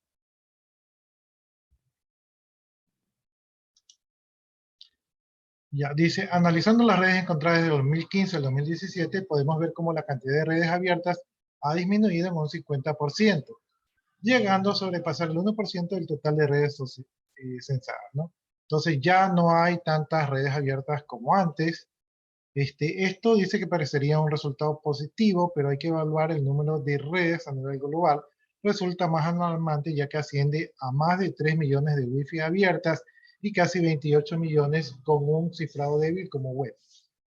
Ya, dice, analizando las redes encontradas desde 2015 al 2017, podemos ver cómo la cantidad de redes abiertas ha disminuido en un 50%, llegando a sobrepasar el 1% del total de redes censadas, ¿no? Entonces ya no hay tantas redes abiertas como antes. Esto dice que parecería un resultado positivo, pero hay que evaluar el número de redes a nivel global. Resulta más alarmante ya que asciende a más de 3 millones de Wi-Fi abiertas y casi 28 millones con un cifrado débil como web,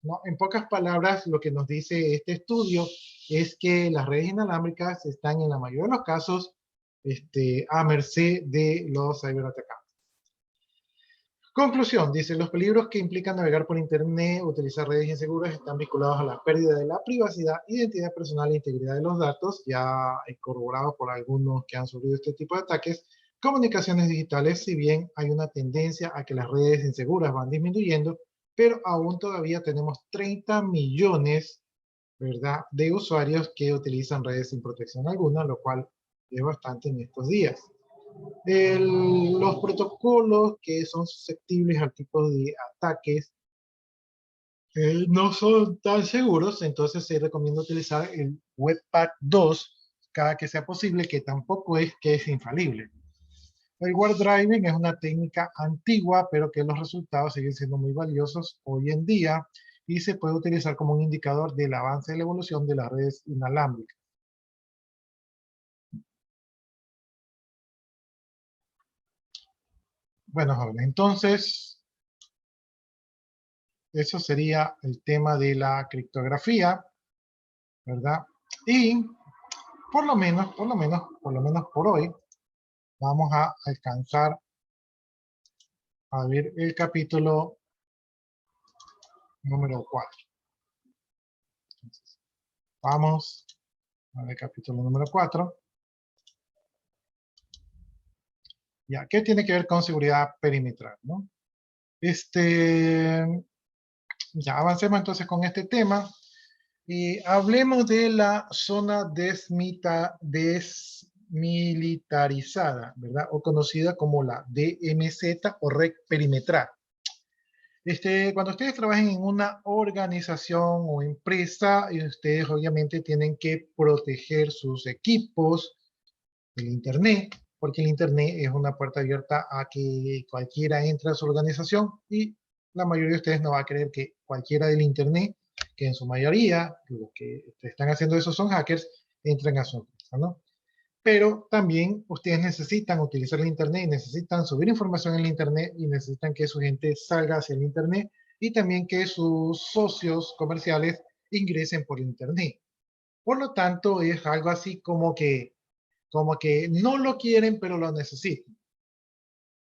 ¿no? En pocas palabras, lo que nos dice este estudio es que las redes inalámbricas están en la mayoría de los casos a merced de los ciberatacantes. Conclusión, dice, los peligros que implican navegar por Internet, utilizar redes inseguras están vinculados a la pérdida de la privacidad, identidad personal e integridad de los datos, ya corroborados por algunos que han sufrido este tipo de ataques, comunicaciones digitales, si bien hay una tendencia a que las redes inseguras van disminuyendo, pero aún todavía tenemos 30 millones, ¿verdad?, de usuarios que utilizan redes sin protección alguna, lo cual es bastante en estos días. Los protocolos que son susceptibles al tipo de ataques no son tan seguros, entonces se recomienda utilizar el Webpack 2 cada que sea posible, que tampoco es que es infalible. El Warp Driving es una técnica antigua, pero que los resultados siguen siendo muy valiosos hoy en día y se puede utilizar como un indicador del avance de la evolución de las redes inalámbricas. Bueno, jóvenes, entonces, eso sería el tema de la criptografía, ¿verdad? Y por lo menos por hoy, vamos a alcanzar a ver el capítulo número 4. Entonces, vamos a ver el capítulo número 4. Ya, ¿qué tiene que ver con seguridad perimetral, no? Ya avancemos entonces con este tema y hablemos de la zona desmilitarizada, ¿verdad? O conocida como la DMZ o red perimetral. Cuando ustedes trabajen en una organización o empresa, ustedes obviamente tienen que proteger sus equipos del Internet, porque el Internet es una puerta abierta a que cualquiera entre a su organización y la mayoría de ustedes no va a creer que cualquiera del Internet, que en su mayoría los que están haciendo eso son hackers, entren a su empresa, ¿no? Pero también ustedes necesitan utilizar el Internet y necesitan subir información en el Internet y necesitan que su gente salga hacia el Internet y también que sus socios comerciales ingresen por el Internet. Por lo tanto, es algo así como que no lo quieren, pero lo necesitan.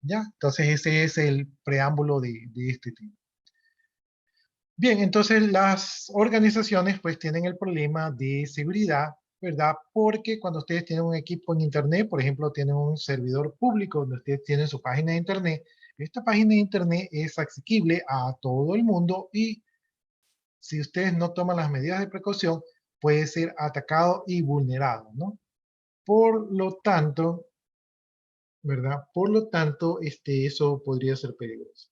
¿Ya? Entonces ese es el preámbulo de este tema. Bien, entonces las organizaciones pues tienen el problema de seguridad, ¿verdad? Porque cuando ustedes tienen un equipo en Internet, por ejemplo, tienen un servidor público donde ustedes tienen su página de Internet, esta página de Internet es accesible a todo el mundo y si ustedes no toman las medidas de precaución, puede ser atacado y vulnerado, ¿no? Por lo tanto, ¿verdad? Por lo tanto, eso podría ser peligroso.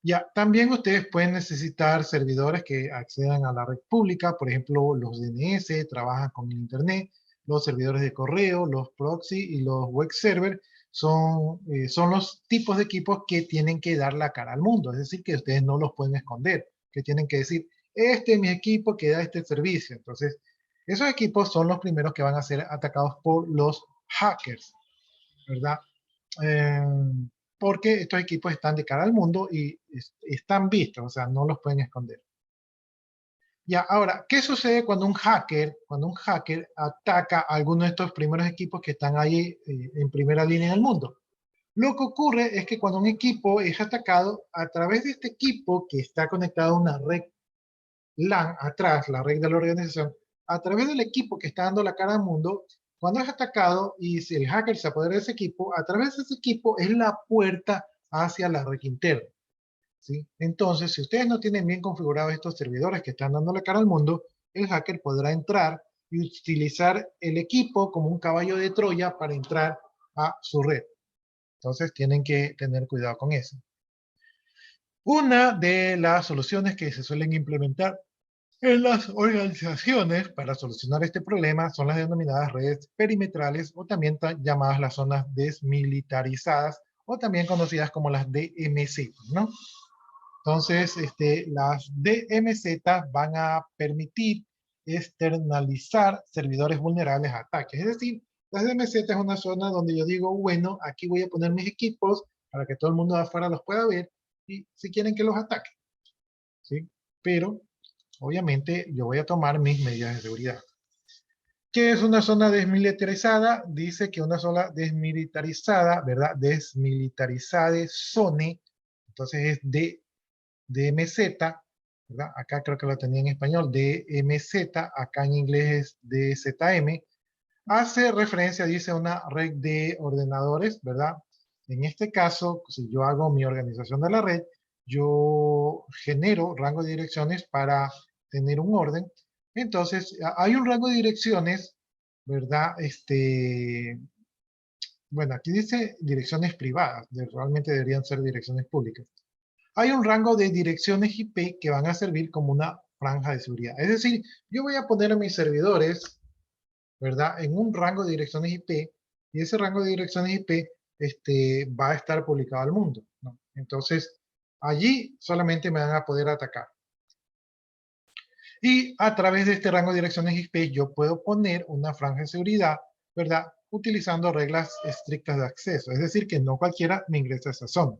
Ya, también ustedes pueden necesitar servidores que accedan a la red pública, por ejemplo, los DNS trabajan con el Internet, los servidores de correo, los proxy y los web server son los tipos de equipos que tienen que dar la cara al mundo, es decir, que ustedes no los pueden esconder, que tienen que decir, este es mi equipo que da este servicio. Entonces, esos equipos son los primeros que van a ser atacados por los hackers, ¿verdad? Porque estos equipos están de cara al mundo y están vistos, o sea, no los pueden esconder. Ya, ahora, ¿qué sucede cuando un hacker ataca a alguno de estos primeros equipos que están ahí en primera línea en el mundo? Lo que ocurre es que cuando un equipo es atacado, a través de este equipo que está conectado a una red LAN atrás, la red de la organización, a través del equipo que está dando la cara al mundo, cuando es atacado y si el hacker se apodera de ese equipo, a través de ese equipo es la puerta hacia la red interna, ¿sí? Entonces, si ustedes no tienen bien configurados estos servidores que están dando la cara al mundo, el hacker podrá entrar y utilizar el equipo como un caballo de Troya para entrar a su red. Entonces, tienen que tener cuidado con eso. Una de las soluciones que se suelen implementar en las organizaciones para solucionar este problema son las denominadas redes perimetrales o también llamadas las zonas desmilitarizadas o también conocidas como las DMZ, ¿no? Entonces, las DMZ van a permitir externalizar servidores vulnerables a ataques. Es decir, las DMZ es una zona donde yo digo, bueno, aquí voy a poner mis equipos para que todo el mundo de afuera los pueda ver y si quieren que los ataquen, ¿sí? Pero obviamente yo voy a tomar mis medidas de seguridad. ¿Qué es una zona desmilitarizada? Dice que una zona desmilitarizada, ¿verdad? Desmilitarizada zone, entonces es DMZ, ¿verdad? Acá creo que lo tenía en español, DMZ, acá en inglés es DZM. Hace referencia, dice, a una red de ordenadores, ¿verdad? En este caso, si yo hago mi organización de la red, yo genero rango de direcciones para tener un orden. Entonces, hay un rango de direcciones, ¿verdad? Bueno, aquí dice direcciones privadas, realmente deberían ser direcciones públicas. hay un rango de direcciones IP que van a servir como una franja de seguridad. Es decir, yo voy a poner a mis servidores, ¿verdad?, en un rango de direcciones IP, y ese rango de direcciones IP va a estar publicado al mundo, ¿no? Entonces, allí solamente me van a poder atacar. Y a través de este rango de direcciones IP yo puedo poner una franja de seguridad, ¿verdad?, utilizando reglas estrictas de acceso. Es decir, que no cualquiera me ingresa a esa zona.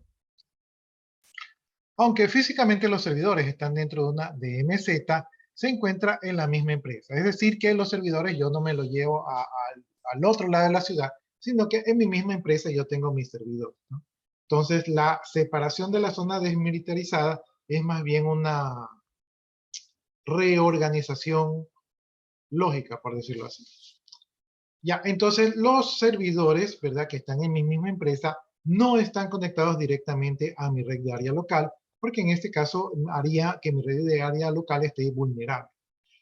Aunque físicamente los servidores están dentro de una DMZ, se encuentra en la misma empresa. Es decir, que los servidores yo no me los llevo al otro lado de la ciudad, sino que en mi misma empresa yo tengo mis servidores, ¿no? Entonces, la separación de la zona desmilitarizada es más bien una reorganización lógica, por decirlo así. Ya, entonces los servidores, ¿verdad?, que están en mi misma empresa, no están conectados directamente a mi red de área local, porque en este caso haría que mi red de área local esté vulnerable,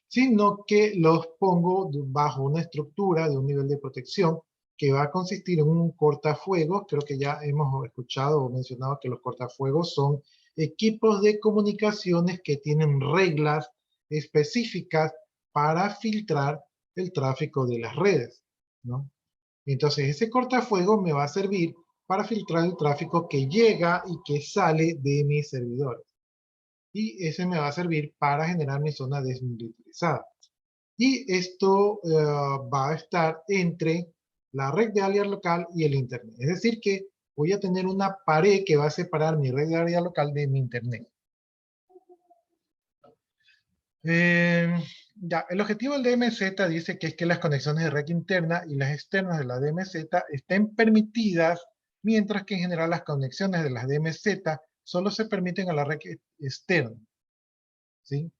sino que los pongo bajo una estructura de un nivel de protección que va a consistir en un cortafuegos. Creo que ya hemos escuchado o mencionado que los cortafuegos son equipos de comunicaciones que tienen reglas específicas para filtrar el tráfico de las redes, ¿no? Entonces ese cortafuegos me va a servir para filtrar el tráfico que llega y que sale de mis servidores. Y ese me va a servir para generar mi zona desmilitarizada. Y esto va a estar entre la red de área local y el Internet. Es decir que voy a tener una pared que va a separar mi red de área local de mi Internet. Ya, el objetivo del DMZ dice que es que las conexiones de red interna y las externas de la DMZ estén permitidas, mientras que en general las conexiones de las DMZ solo se permiten a la red externa, ¿sí?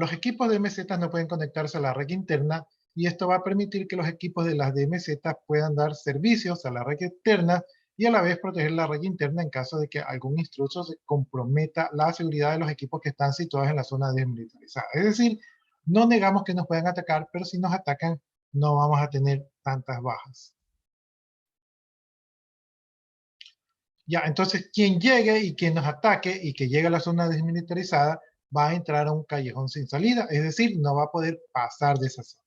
Los equipos DMZ no pueden conectarse a la red interna, y esto va a permitir que los equipos de las DMZ puedan dar servicios a la red externa y a la vez proteger la red interna en caso de que algún intruso se comprometa la seguridad de los equipos que están situados en la zona desmilitarizada. Es decir, no negamos que nos puedan atacar, pero si nos atacan no vamos a tener tantas bajas. Ya, entonces quien llegue y quien nos ataque y que llegue a la zona desmilitarizada va a entrar a un callejón sin salida, es decir, no va a poder pasar de esa zona.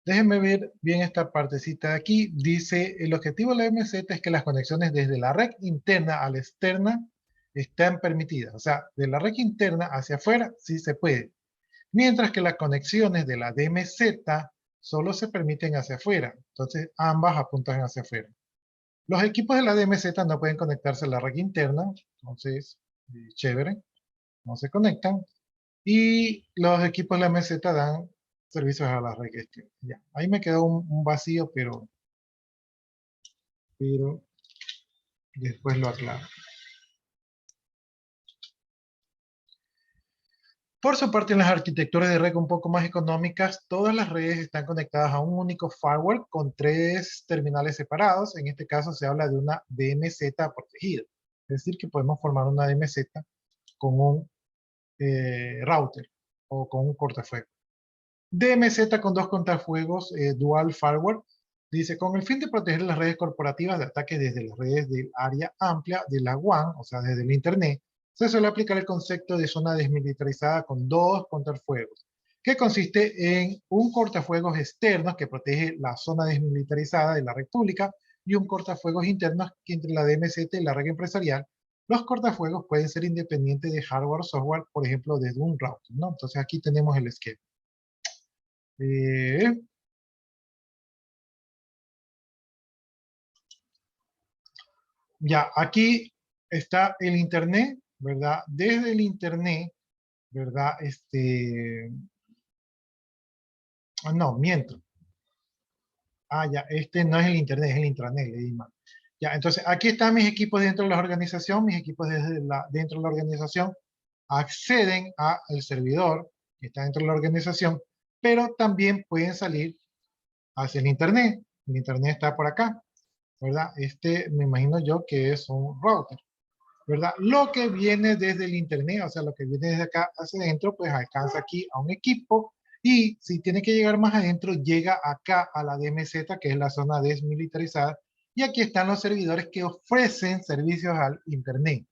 Déjenme ver bien esta partecita de aquí. Dice, el objetivo de la MZ es que las conexiones desde la red interna a la externa estén permitidas. O sea, de la red interna hacia afuera sí se puede. Mientras que las conexiones de la DMZ solo se permiten hacia afuera. Entonces, ambas apuntan hacia afuera. Los equipos de la DMZ no pueden conectarse a la red interna. Entonces, chévere, no se conectan. Y los equipos de la MZ dan servicios a la red externa. Ya, ahí me quedó un vacío, pero después lo aclaro. Por su parte, en las arquitecturas de red un poco más económicas, todas las redes están conectadas a un único firewall con 3 terminales separados. En este caso se habla de una DMZ protegida. Es decir, que podemos formar una DMZ con un router o con un cortafuegos. DMZ con 2 cortafuegos dual firewall. Dice, con el fin de proteger las redes corporativas de ataques desde las redes del área amplia de la WAN, o sea, desde el Internet, se suele aplicar el concepto de zona desmilitarizada con 2 cortafuegos, que consiste en un cortafuegos externo que protege la zona desmilitarizada de la red pública y un cortafuegos interno que entre la DMZ y la red empresarial. Los cortafuegos pueden ser independientes de hardware o software, por ejemplo, desde un router, ¿no? Entonces aquí tenemos el esquema. Ya, aquí está el Internet, ¿verdad? Desde el Internet, ¿verdad? No, miento. Ya, este no es el Internet, es el intranet, le di mal. Ya, entonces aquí están mis equipos dentro de la organización. Mis equipos dentro de la organización acceden al servidor que está dentro de la organización, pero también pueden salir hacia el Internet. El Internet está por acá, ¿verdad? Me imagino yo que es un router, ¿verdad? Lo que viene desde el Internet, o sea, lo que viene desde acá hacia adentro, pues alcanza aquí a un equipo, y si tiene que llegar más adentro, llega acá a la DMZ, que es la zona desmilitarizada, y aquí están los servidores que ofrecen servicios al Internet.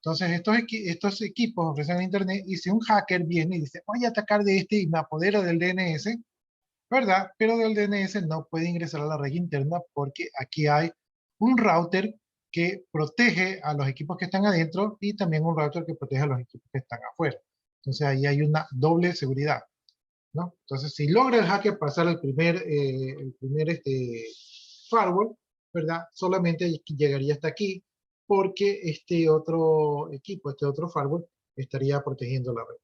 Entonces, estos equipos ofrecen internet y si un hacker viene y dice, voy a atacar de este y me apodero del DNS, ¿verdad? Pero del DNS no puede ingresar a la red interna porque aquí hay un router que protege a los equipos que están adentro y también un router que protege a los equipos que están afuera. Entonces, ahí hay una doble seguridad, ¿no? Entonces, si logra el hacker pasar el primer firewall, ¿verdad? Solamente llegaría hasta aquí porque este otro equipo, este otro firewall, estaría protegiendo la red.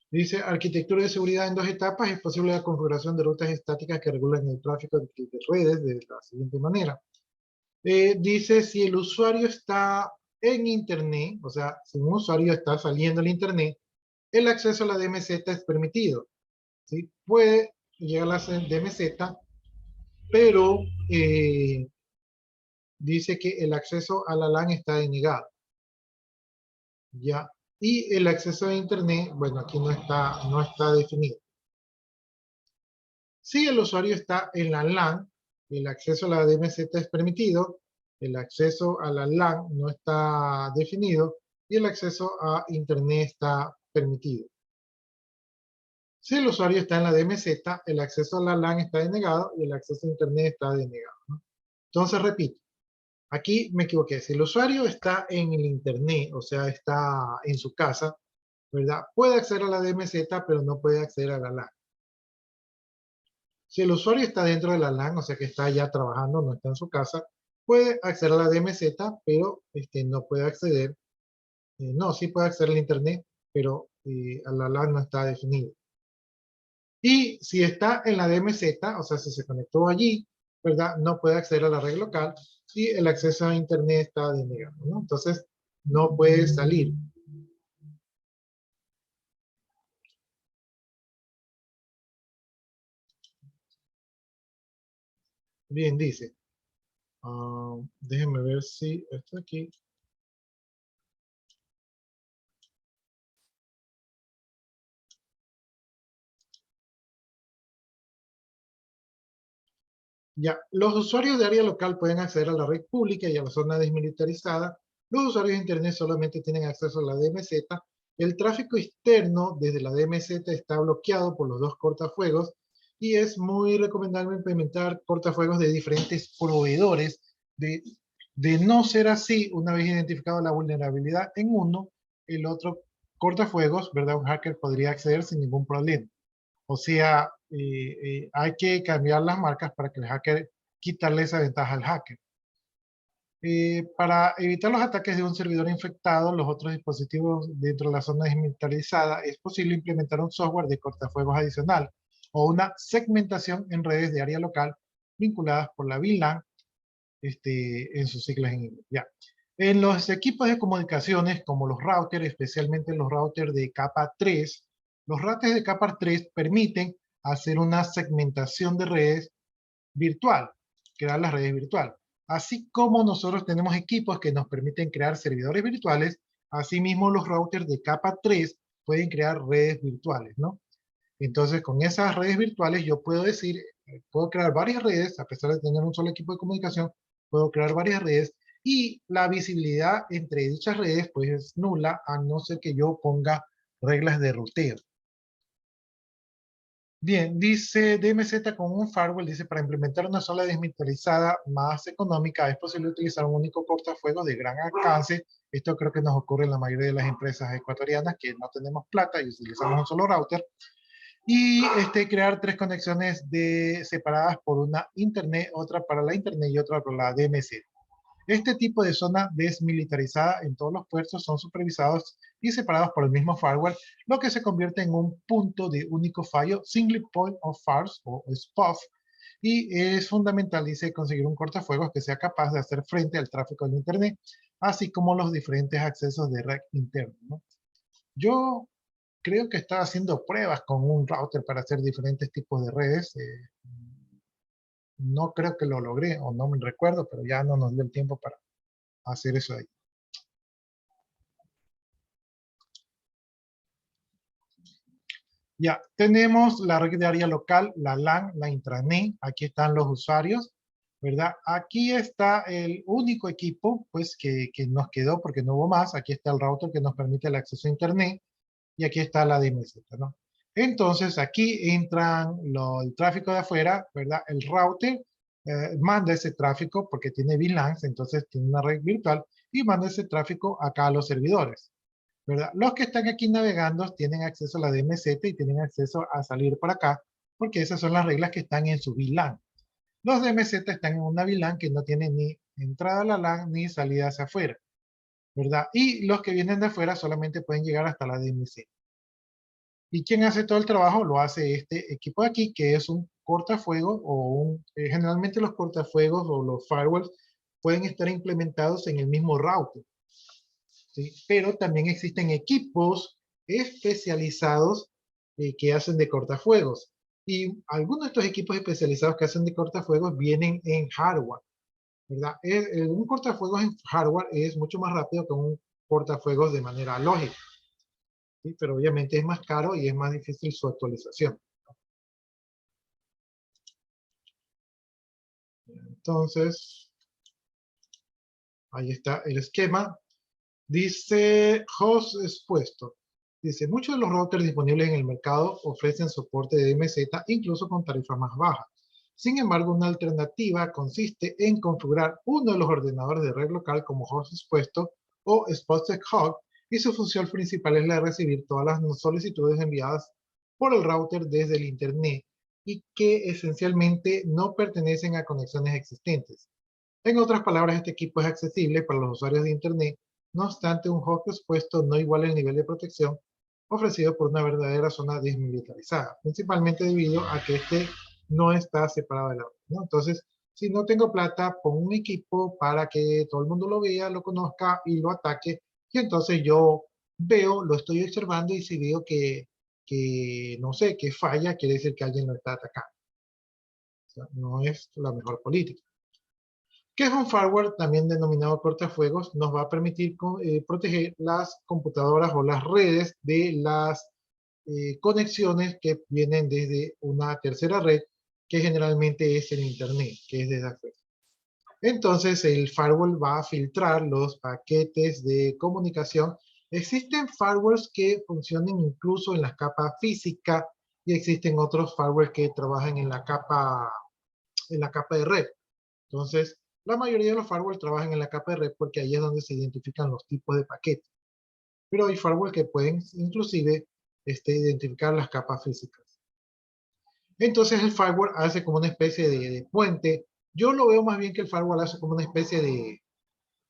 Dice, arquitectura de seguridad en 2 etapas. Es posible la configuración de rutas estáticas que regulan el tráfico de redes de la siguiente manera. Dice, si el usuario está en Internet, o sea, si un usuario está saliendo al Internet, el acceso a la DMZ es permitido. ¿Sí? Puede llegar a la DMZ, pero dice que el acceso a la LAN está denegado. ¿Ya? Y el acceso a Internet, bueno, aquí no está definido. Si el usuario está en la LAN, el acceso a la DMZ es permitido, el acceso a la LAN no está definido y el acceso a Internet está permitido. Si el usuario está en la DMZ, el acceso a la LAN está denegado y el acceso a Internet está denegado, ¿no? Entonces, repito, aquí me equivoqué. Si el usuario está en el Internet, o sea, está en su casa, ¿verdad? Puede acceder a la DMZ, pero no puede acceder a la LAN. Si el usuario está dentro de la LAN, o sea que está ya trabajando, no está en su casa, puede acceder a la DMZ, pero no puede acceder, no, sí puede acceder al Internet, pero a la LAN no está definido. Y si está en la DMZ, o sea, si se conectó allí, ¿verdad? No puede acceder a la red local y el acceso a Internet está denegado, ¿no? Entonces, no puede salir. Bien, dice. Déjenme ver si esto aquí. Ya, los usuarios de área local pueden acceder a la red pública y a la zona desmilitarizada. Los usuarios de Internet solamente tienen acceso a la DMZ. El tráfico externo desde la DMZ está bloqueado por los 2 cortafuegos y es muy recomendable implementar cortafuegos de diferentes proveedores. De no ser así, una vez identificado la vulnerabilidad en uno, el otro cortafuegos, ¿verdad? Un hacker podría acceder sin ningún problema. O sea, hay que cambiar las marcas para que el hacker, quitarle esa ventaja al hacker. Para evitar los ataques de un servidor infectado, los otros dispositivos dentro de la zona desmilitarizada, es posible implementar un software de cortafuegos adicional o una segmentación en redes de área local vinculadas por la VLAN, en sus siglas en inglés. Ya. En los equipos de comunicaciones, como los routers, especialmente los routers de capa 3, los routers de capa 3 permiten hacer una segmentación de redes virtual, crear las redes virtuales. Así como nosotros tenemos equipos que nos permiten crear servidores virtuales, asimismo los routers de capa 3 pueden crear redes virtuales, ¿no? Entonces, con esas redes virtuales yo puedo decir, puedo crear varias redes, a pesar de tener un solo equipo de comunicación, puedo crear varias redes y la visibilidad entre dichas redes pues es nula a no ser que yo ponga reglas de ruteo. Bien, dice DMZ con un firewall, dice para implementar una sola desmilitarizada más económica es posible utilizar un único cortafuegos de gran alcance. Esto creo que nos ocurre en la mayoría de las empresas ecuatorianas que no tenemos plata y utilizamos un solo router. Y crear 3 conexiones separadas por una internet, otra para la internet y otra para la DMZ. Este tipo de zona desmilitarizada en todos los puertos son supervisados y separados por el mismo firewall, lo que se convierte en un punto de único fallo, Single Point of Failure o SPOF, y es fundamental, dice, conseguir un cortafuegos que sea capaz de hacer frente al tráfico de internet, así como los diferentes accesos de red interno, ¿no? Yo creo que estaba haciendo pruebas con un router para hacer diferentes tipos de redes. No creo que lo logré, o no me recuerdo, pero ya no nos dio el tiempo para hacer eso ahí. Ya, tenemos la red de área local, la LAN, la intranet. Aquí están los usuarios, ¿verdad? Aquí está el único equipo, pues, que nos quedó porque no hubo más. Aquí está el router que nos permite el acceso a internet. Y aquí está la DMZ, ¿no? Entonces, aquí entran el tráfico de afuera, ¿verdad? El router manda ese tráfico porque tiene VLANs, entonces tiene una red virtual, y manda ese tráfico acá a los servidores, ¿verdad? Los que están aquí navegando tienen acceso a la DMZ y tienen acceso a salir por acá, porque esas son las reglas que están en su VLAN. Los DMZ están en una VLAN que no tiene ni entrada a la LAN ni salida hacia afuera, ¿verdad? Y los que vienen de afuera solamente pueden llegar hasta la DMZ. ¿Y quién hace todo el trabajo? Lo hace este equipo de aquí, que es un cortafuegos generalmente los cortafuegos o los firewalls pueden estar implementados en el mismo router, ¿sí? Pero también existen equipos especializados que hacen de cortafuegos. Y algunos de estos equipos especializados que hacen de cortafuegos vienen en hardware, ¿verdad? Un cortafuegos en hardware es mucho más rápido que un cortafuegos de manera lógica, ¿sí? Pero obviamente es más caro y es más difícil su actualización. Entonces, ahí está el esquema. Dice host expuesto. Dice, muchos de los routers disponibles en el mercado ofrecen soporte de DMZ incluso con tarifas más bajas. Sin embargo, una alternativa consiste en configurar uno de los ordenadores de red local como host expuesto o Spotted Hog, y su función principal es la de recibir todas las solicitudes enviadas por el router desde el internet y que esencialmente no pertenecen a conexiones existentes. En otras palabras, este equipo es accesible para los usuarios de internet, no obstante un host expuesto no iguala el nivel de protección ofrecido por una verdadera zona desmilitarizada, principalmente debido a que este no está separado de la otra, ¿no? Entonces, si no tengo plata, pongo un equipo para que todo el mundo lo vea, lo conozca y lo ataque, y entonces yo veo, lo estoy observando y si veo que no sé, que falla, quiere decir que alguien lo está atacando. O sea, no es la mejor política. ¿Qué es un firewall? También denominado cortafuegos, nos va a permitir proteger las computadoras o las redes de las conexiones que vienen desde una tercera red, que generalmente es el internet, que es desde afuera. Entonces el firewall va a filtrar los paquetes de comunicación. Existen firewalls que funcionan incluso en la capa física y existen otros firewalls que trabajan en la capa de red. Entonces, la mayoría de los firewalls trabajan en la capa de red porque ahí es donde se identifican los tipos de paquetes. Pero hay firewalls que pueden inclusive identificar las capas físicas. Entonces el firewall hace como una especie de puente. Yo lo veo más bien que el firewall hace como una especie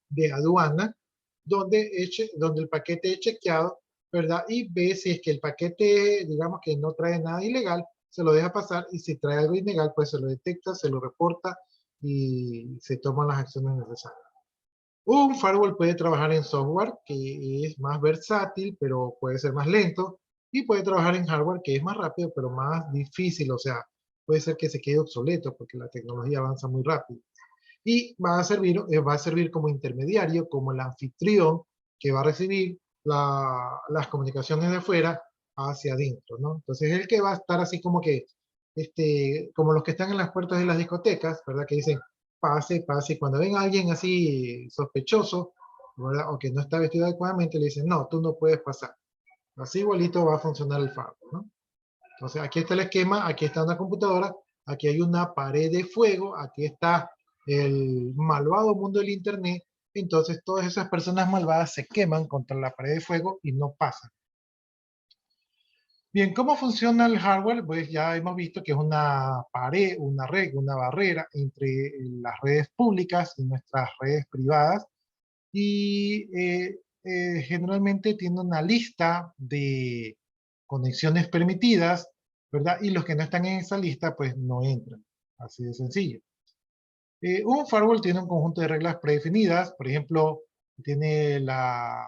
de aduana donde el paquete es chequeado, ¿verdad? Y ve si es que el paquete, digamos que no trae nada ilegal, se lo deja pasar, y si trae algo ilegal, pues se lo detecta, se lo reporta y se toman las acciones necesarias. Un firewall puede trabajar en software que es más versátil, pero puede ser más lento, y puede trabajar en hardware que es más rápido, pero más difícil, o sea, puede ser que se quede obsoleto porque la tecnología avanza muy rápido. Y va a servir como intermediario, como el anfitrión que va a recibir las comunicaciones de afuera hacia adentro, ¿no? Entonces es el que va a estar así como que, como los que están en las puertas de las discotecas, ¿verdad? Que dicen, pase, pase, y cuando ven a alguien así sospechoso, ¿verdad? O que no está vestido adecuadamente, le dicen, no, tú no puedes pasar. Así igualito va a funcionar el firewall, ¿no? Entonces aquí está el esquema, aquí está una computadora, aquí hay una pared de fuego, aquí está el malvado mundo del internet. Entonces todas esas personas malvadas se queman contra la pared de fuego y no pasan. Bien, ¿cómo funciona el hardware? Pues ya hemos visto que es una pared, una red, una barrera entre las redes públicas y nuestras redes privadas. Y generalmente tiene una lista de conexiones permitidas, ¿verdad? Y los que no están en esa lista, pues no entran. Así de sencillo. Un firewall tiene un conjunto de reglas predefinidas. Por ejemplo, tiene la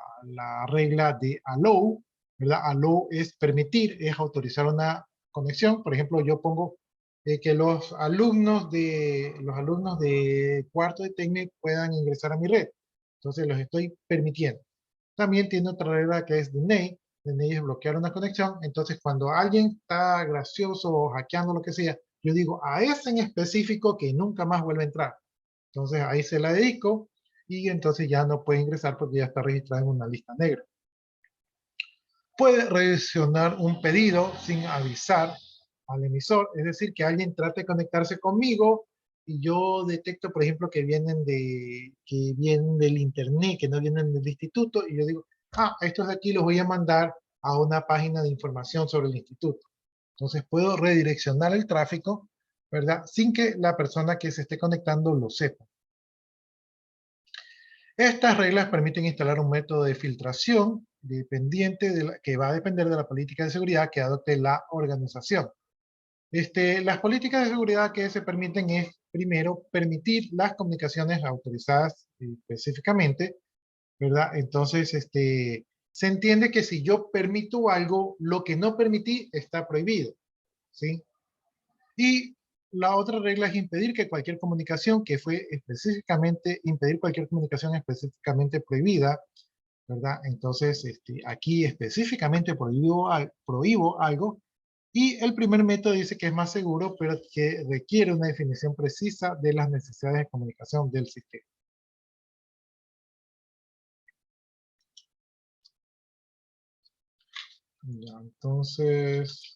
regla de allow, ¿verdad? Allow es permitir, es autorizar una conexión. Por ejemplo, yo pongo que los alumnos de cuarto de técnico puedan ingresar a mi red. Entonces los estoy permitiendo. También tiene otra regla que es deny, DNI es bloquear una conexión. Entonces, cuando alguien está gracioso o hackeando lo que sea, yo digo a ese en específico que nunca más vuelve a entrar. Entonces, ahí se la dedico y entonces ya no puede ingresar porque ya está registrado en una lista negra. Puede redireccionar un pedido sin avisar al emisor, es decir, que alguien trate de conectarse conmigo y yo detecto, por ejemplo, que vienen del internet, que no vienen del instituto, y yo digo, estos de aquí los voy a mandar a una página de información sobre el instituto. Entonces puedo redireccionar el tráfico, ¿verdad? Sin que la persona que se esté conectando lo sepa. Estas reglas permiten instalar un método de filtración que va a depender de la política de seguridad que adopte la organización. Las políticas de seguridad que se permiten es, primero, permitir las comunicaciones autorizadas específicamente, ¿verdad? Entonces, se entiende que si yo permito algo, lo que no permití está prohibido, ¿sí? Y la otra regla es impedir cualquier comunicación específicamente prohibida, ¿verdad? Entonces, aquí específicamente prohíbo algo. Y el primer método dice que es más seguro, pero que requiere una definición precisa de las necesidades de comunicación del sistema. Ya, entonces,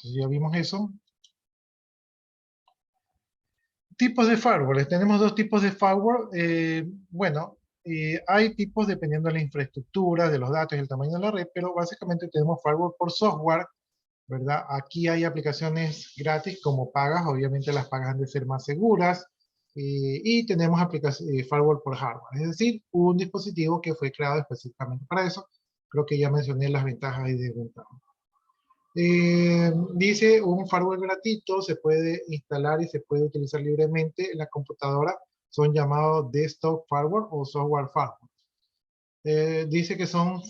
ya vimos eso. Tipos de firewalls. Tenemos dos tipos de firewall. Hay tipos dependiendo de la infraestructura, de los datos y el tamaño de la red, pero básicamente tenemos firewall por software, ¿verdad? Aquí hay aplicaciones gratis como pagas. Obviamente las pagas han de ser más seguras. Y tenemos firewall por hardware, es decir, un dispositivo que fue creado específicamente para eso. Creo que ya mencioné las ventajas y desventajas. Dice, un firewall gratuito se puede instalar y se puede utilizar libremente en la computadora. Son llamados desktop firewall o software firewall. Dice que son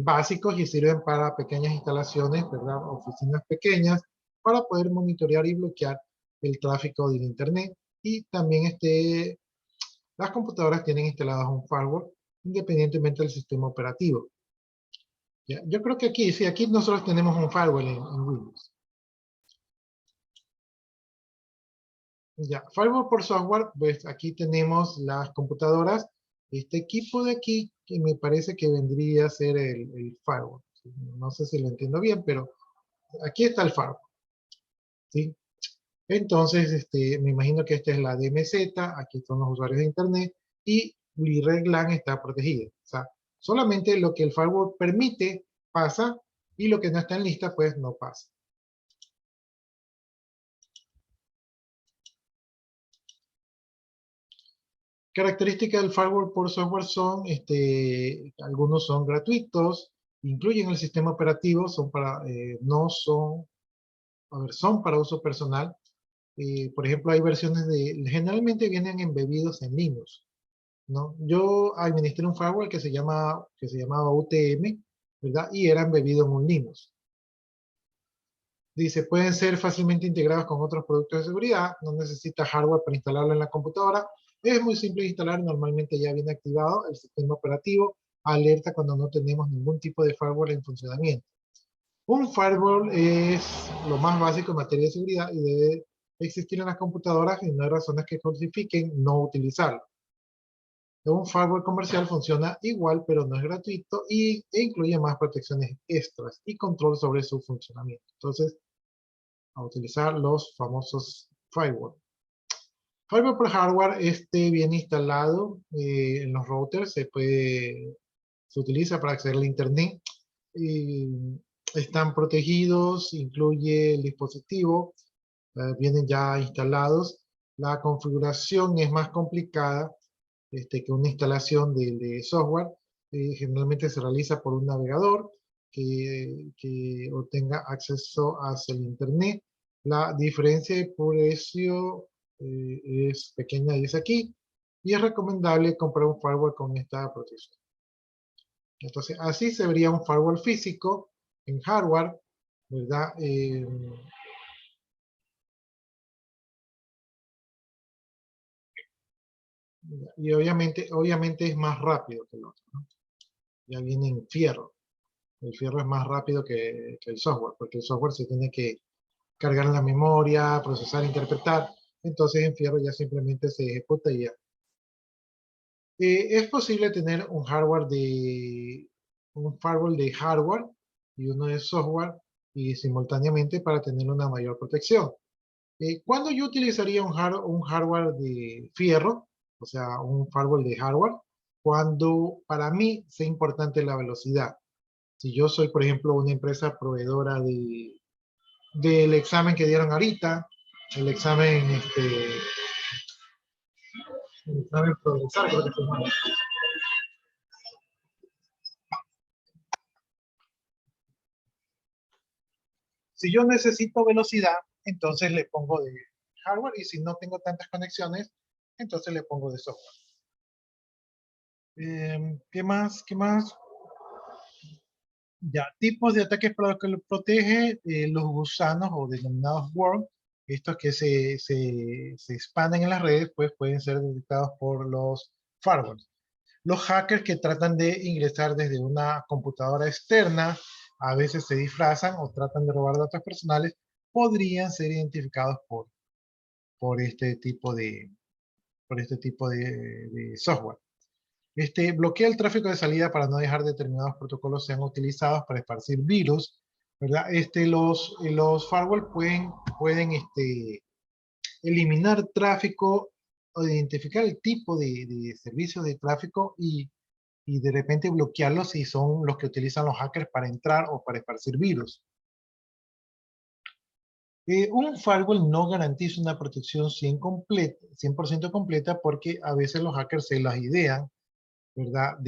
básicos y sirven para pequeñas instalaciones, ¿verdad? Oficinas pequeñas, para poder monitorear y bloquear el tráfico del internet. Y también las computadoras tienen instaladas un firewall independientemente del sistema operativo. ¿Ya? Yo creo que aquí, sí, aquí nosotros tenemos un firewall en Windows. Ya, firewall por software, pues aquí tenemos las computadoras. Este equipo de aquí, que me parece que vendría a ser el firewall. No sé si lo entiendo bien, pero aquí está el firewall. ¿Sí? Entonces, me imagino que esta es la DMZ, aquí están los usuarios de internet, y LIREGLAN está protegida. O sea, solamente lo que el firewall permite pasa, y lo que no está en lista, pues no pasa. Características del firewall por software son, algunos son gratuitos, incluyen el sistema operativo, son para uso personal. Por ejemplo, hay versiones generalmente vienen embebidos en Linux, ¿no? Yo administré un firewall que se llamaba UTM, ¿verdad? Y era embebido en un Linux. Dice, pueden ser fácilmente integrados con otros productos de seguridad, no necesita hardware para instalarlo en la computadora. Es muy simple de instalar, normalmente ya viene activado el sistema operativo, alerta cuando no tenemos ningún tipo de firewall en funcionamiento. Un firewall es lo más básico en materia de seguridad y debe existir en las computadoras y no hay razones que justifiquen no utilizarlo. Un firewall comercial funciona igual, pero no es gratuito e incluye más protecciones extras y control sobre su funcionamiento. Entonces, a utilizar los famosos firewall. Firewall por hardware, viene instalado en los routers, se utiliza para acceder al internet. Están protegidos, incluye el dispositivo, vienen ya instalados. La configuración es más complicada que una instalación de software. Generalmente se realiza por un navegador que obtenga acceso hacia el internet. La diferencia de precio es pequeña, dice aquí, y es recomendable comprar un firewall con esta protección. Entonces, así se vería un firewall físico en hardware. ¿verdad? Y obviamente es más rápido que el otro, ¿no? Ya viene en fierro. El fierro es más rápido que el software, porque el software se tiene que cargar en la memoria, procesar, interpretar. Entonces en fierro ya simplemente se ejecuta y ya. Es posible tener un firewall de hardware y uno de software y simultáneamente para tener una mayor protección. ¿Cuándo yo utilizaría un hardware de fierro? O sea, un firewall de hardware. Cuando para mí sea importante la velocidad. Si yo soy, por ejemplo, una empresa proveedora del examen que dieron ahorita, el examen, el examen progresar, creo que se llama. Si yo necesito velocidad, entonces le pongo de hardware y si no tengo tantas conexiones, entonces le pongo de software. ¿Qué más? ¿Qué más? Ya, tipos de ataques para los que lo protege, los gusanos o denominados worm, estos que se expanden en las redes, pues pueden ser detectados por los firewalls. Los hackers que tratan de ingresar desde una computadora externa, a veces se disfrazan o tratan de robar datos personales, podrían ser identificados por este tipo de software. Bloquea el tráfico de salida para no dejar determinados protocolos sean utilizados para esparcir virus, ¿verdad? Los firewall pueden eliminar tráfico o identificar el tipo de servicio de tráfico y de repente bloquearlos si son los que utilizan los hackers para entrar o para esparcir virus. Un firewall no garantiza una protección 100% completa porque a veces los hackers se las idean, ¿verdad?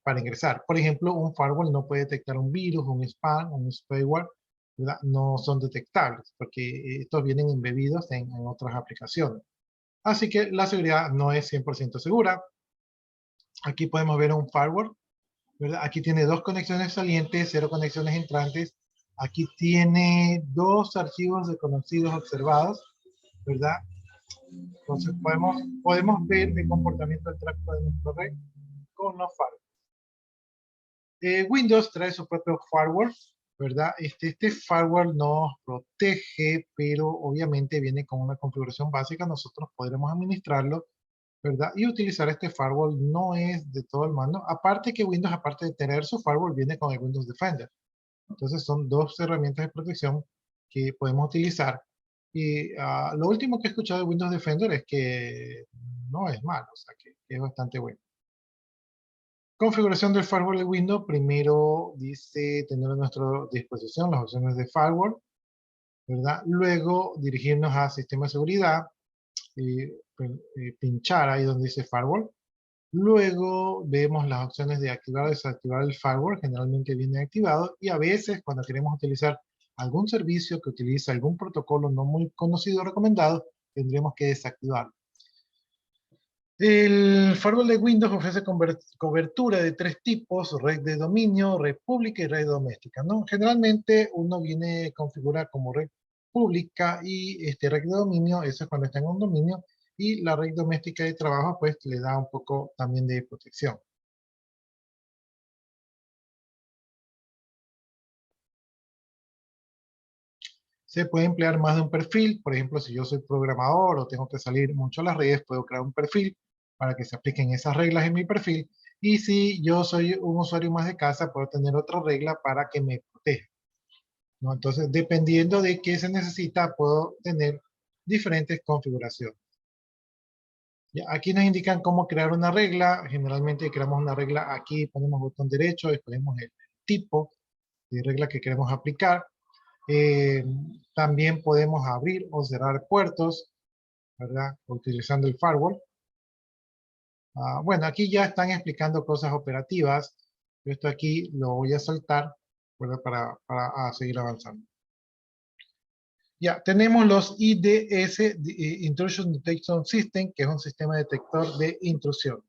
Para ingresar. Por ejemplo, un firewall no puede detectar un virus, un spam, un spyware, ¿verdad? No son detectables porque estos vienen embebidos en otras aplicaciones. Así que la seguridad no es 100% segura. Aquí podemos ver un firewall, ¿verdad? Aquí tiene 2 conexiones salientes, 0 conexiones entrantes. Aquí tiene 2 archivos de conocidos observados, ¿verdad? Entonces podemos ver el comportamiento del tráfico de nuestra red con los firewalls. Windows trae su propio firewall, ¿verdad? Este firewall nos protege, pero obviamente viene con una configuración básica. Nosotros podremos administrarlo, ¿verdad? Y utilizar este firewall no es de todo el mando. Aparte que Windows, aparte de tener su firewall, viene con el Windows Defender. Entonces son 2 herramientas de protección que podemos utilizar. Y lo último que he escuchado de Windows Defender es que no es malo, o sea que es bastante bueno. Configuración del firewall de Windows. Primero dice tener a nuestra disposición las opciones de firewall, ¿verdad? Luego dirigirnos a sistema de seguridad, pinchar ahí donde dice firewall. Luego vemos las opciones de activar o desactivar el firewall, generalmente viene activado, y a veces cuando queremos utilizar algún servicio que utiliza algún protocolo no muy conocido o recomendado, tendremos que desactivarlo. El firewall de Windows ofrece cobertura de 3 tipos: red de dominio, red pública y red doméstica, ¿no? Generalmente uno viene configurado como red pública y red de dominio, eso es cuando está en un dominio, y la red doméstica de trabajo pues le da un poco también de protección. Se puede emplear más de un perfil. Por ejemplo, si yo soy programador o tengo que salir mucho a las redes, puedo crear un perfil para que se apliquen esas reglas en mi perfil. Y si yo soy un usuario más de casa, puedo tener otra regla para que me proteja, ¿no? Entonces, dependiendo de qué se necesita, puedo tener diferentes configuraciones. Ya, aquí nos indican cómo crear una regla. Generalmente creamos una regla aquí, ponemos botón derecho, escogemos el tipo de regla que queremos aplicar. También podemos abrir o cerrar puertos, ¿verdad? Utilizando el firewall. Bueno, aquí ya están explicando cosas operativas. Esto aquí lo voy a saltar, ¿verdad? Para seguir avanzando. Ya, tenemos los IDS, Intrusion Detection System, que es un sistema detector de intrusión.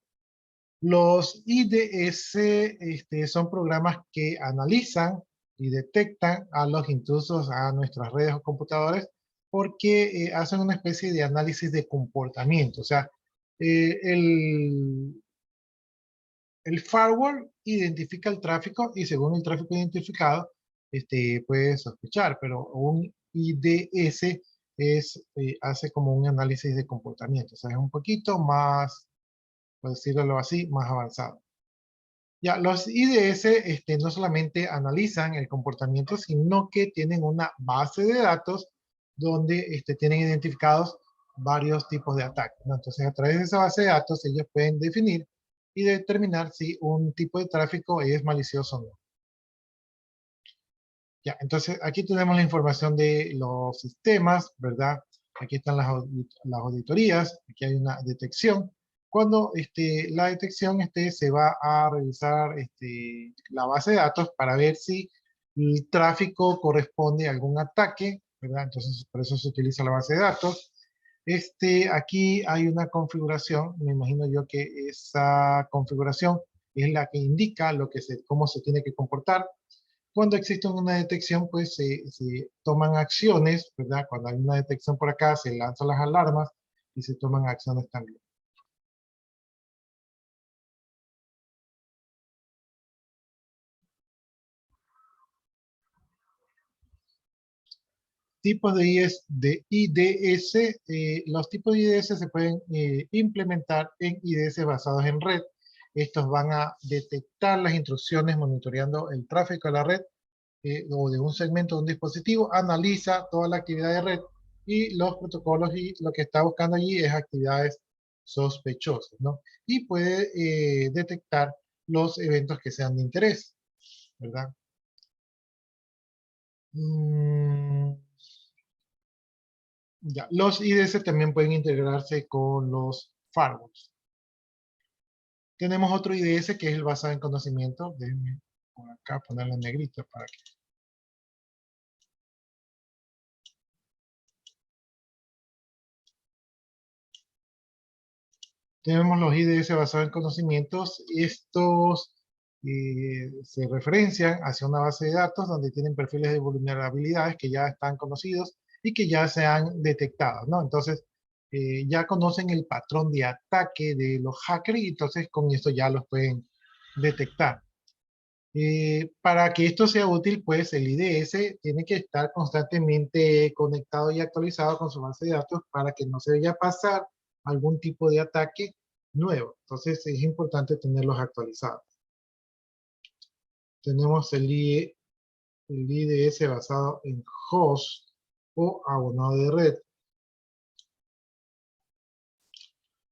Los IDS son programas que analizan y detectan a los intrusos a nuestras redes o computadores porque hacen una especie de análisis de comportamiento. O sea, el firewall identifica el tráfico y según el tráfico identificado, puede sospechar, pero un IDS hace como un análisis de comportamiento. O sea, es un poquito más, por decirlo así, más avanzado. Ya, los IDS no solamente analizan el comportamiento, sino que tienen una base de datos donde tienen identificados varios tipos de ataques, ¿no? Entonces, a través de esa base de datos, ellos pueden definir y determinar si un tipo de tráfico es malicioso o no. Ya, entonces aquí tenemos la información de los sistemas, ¿verdad? Aquí están las auditorías, aquí hay una detección. Cuando la detección se va a revisar la base de datos para ver si el tráfico corresponde a algún ataque, ¿verdad? Entonces por eso se utiliza la base de datos. Aquí hay una configuración, me imagino yo que esa configuración es la que indica cómo se tiene que comportar. Cuando existe una detección, pues se toman acciones, ¿verdad? Cuando hay una detección por acá, se lanzan las alarmas y se toman acciones también. Tipos de IDS, los tipos de IDS se pueden implementar en IDS basados en red. Estos van a detectar las instrucciones monitoreando el tráfico de la red o de un segmento de un dispositivo, analiza toda la actividad de red y los protocolos y lo que está buscando allí es actividades sospechosas, ¿no? Y puede detectar los eventos que sean de interés, ¿verdad? Ya, los IDS también pueden integrarse con los firewalls. Tenemos otro IDS que es el basado en conocimiento. Déjenme por acá ponerlo en negrito para que... Tenemos los IDS basados en conocimientos. Estos se referencian hacia una base de datos donde tienen perfiles de vulnerabilidades que ya están conocidos y que ya se han detectado, ¿no? Entonces, ya conocen el patrón de ataque de los hackers y entonces con esto ya los pueden detectar. Para que esto sea útil, pues el IDS tiene que estar constantemente conectado y actualizado con su base de datos para que no se vaya a pasar algún tipo de ataque nuevo. Entonces es importante tenerlos actualizados. Tenemos el IDS basado en host o abonado de red.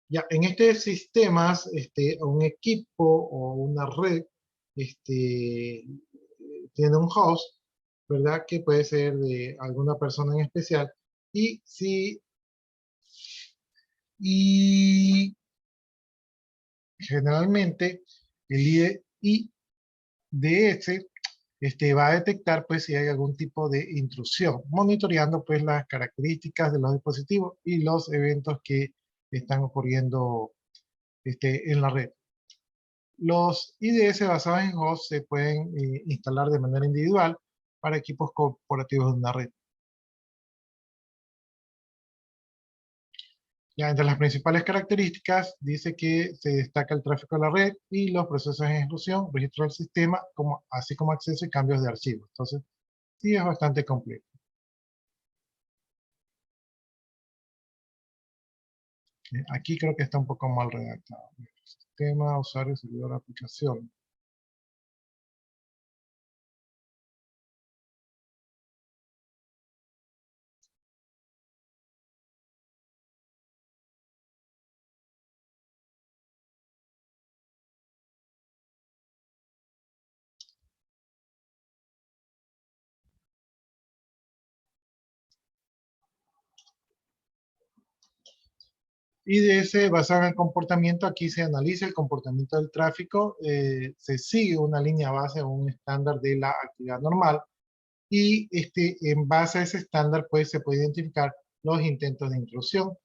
Ya, en este sistema, un equipo o una red tiene un host, ¿verdad? Que puede ser de alguna persona en especial. Y generalmente el IDS va a detectar pues si hay algún tipo de intrusión, monitoreando pues las características de los dispositivos y los eventos que están ocurriendo en la red. Los IDS basados en host se pueden instalar de manera individual para equipos corporativos de una red. Ya entre las principales características dice que se destaca el tráfico de la red y los procesos de ejecución, registro del sistema, así como acceso y cambios de archivos. Entonces, sí es bastante complejo. Aquí creo que está un poco mal redactado. Sistema, usuario, servidor, aplicación. IDS basado en el comportamiento, aquí se analiza el comportamiento del tráfico, se sigue una línea base o un estándar de la actividad normal y en base a ese estándar pues se puede identificar los intentos de intrusión.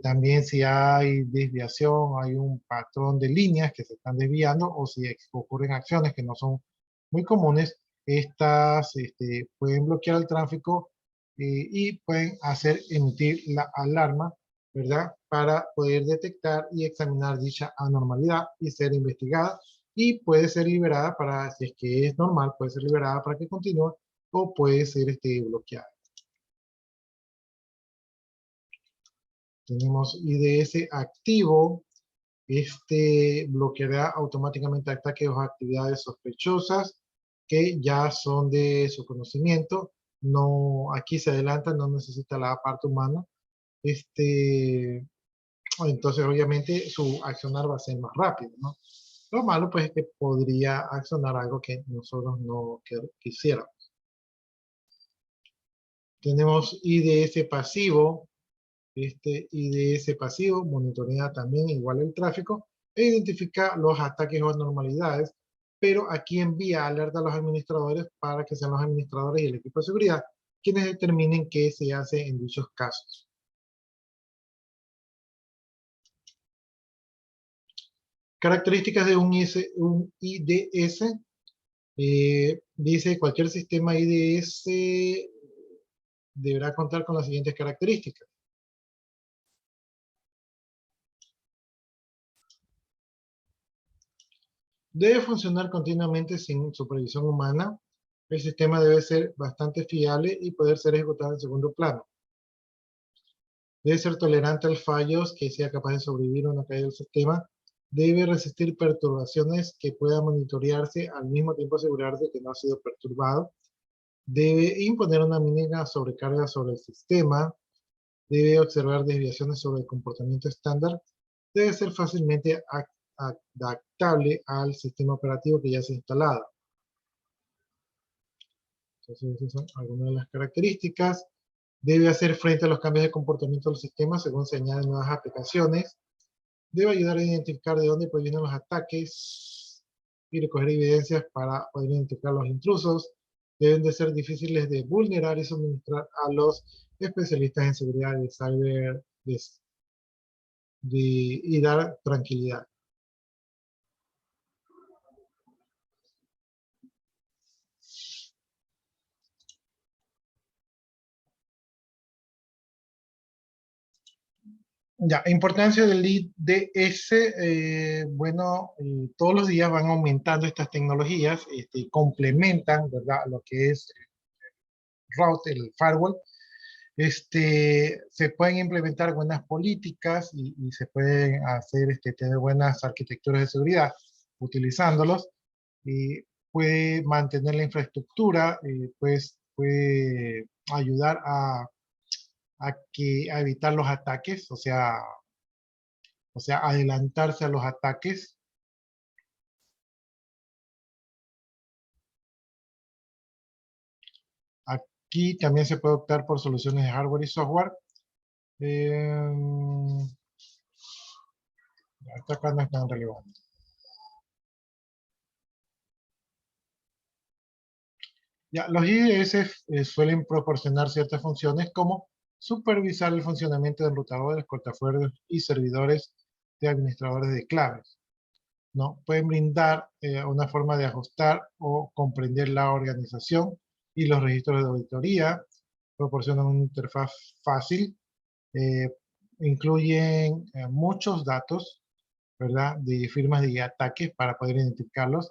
También si hay desviación, hay un patrón de líneas que se están desviando o si ocurren acciones que no son muy comunes, estas pueden bloquear el tráfico y pueden emitir la alarma, ¿verdad? Para poder detectar y examinar dicha anormalidad y ser investigada, y puede ser liberada para, si es que es normal, puede ser liberada para que continúe, o puede ser bloqueada. Tenemos IDS activo. Bloqueará automáticamente ataques o actividades sospechosas que ya son de su conocimiento. No, aquí se adelanta, no necesita la parte humana. Entonces, obviamente, su accionar va a ser más rápido, ¿no? Lo malo, pues, es que podría accionar algo que nosotros no quisiéramos. Tenemos IDS pasivo. IDS pasivo monitorea también igual el tráfico e identifica los ataques o anormalidades, pero aquí envía alerta a los administradores para que sean los administradores y el equipo de seguridad quienes determinen qué se hace en dichos casos. Características de un IDS. Dice cualquier sistema IDS deberá contar con las siguientes características. Debe funcionar continuamente sin supervisión humana. El sistema debe ser bastante fiable y poder ser ejecutado en segundo plano. Debe ser tolerante a fallos, que sea capaz de sobrevivir a una caída del sistema. Debe resistir perturbaciones que puedan monitorearse, al mismo tiempo asegurarse que no ha sido perturbado. Debe imponer una mínima sobrecarga sobre el sistema. Debe observar desviaciones sobre el comportamiento estándar. Debe ser fácilmente adaptable al sistema operativo que ya se ha instalado. Entonces, esas son algunas de las características. Debe hacer frente a los cambios de comportamiento del sistema según se añaden nuevas aplicaciones. Debe ayudar a identificar de dónde provienen los ataques y recoger evidencias para poder identificar los intrusos. Deben de ser difíciles de vulnerar y suministrar a los especialistas en seguridad de cyber y dar tranquilidad. Ya, importancia del IDS, bueno, todos los días van aumentando estas tecnologías, complementan, ¿verdad?, lo que es route, el firewall. Se pueden implementar buenas políticas y se pueden hacer, tener buenas arquitecturas de seguridad utilizándolos, y puede mantener la infraestructura, pues puede ayudar a evitar los ataques, o sea, adelantarse a los ataques. Aquí también se puede optar por soluciones de hardware y software. Esto acá no es tan relevante. Ya, los IDS suelen proporcionar ciertas funciones como supervisar el funcionamiento de enrutadores, cortafuegos y servidores de administradores de claves, ¿no? Pueden brindar una forma de ajustar o comprender la organización y los registros de auditoría. Proporcionan una interfaz fácil. Incluyen muchos datos, ¿verdad?, de firmas de ataques para poder identificarlos.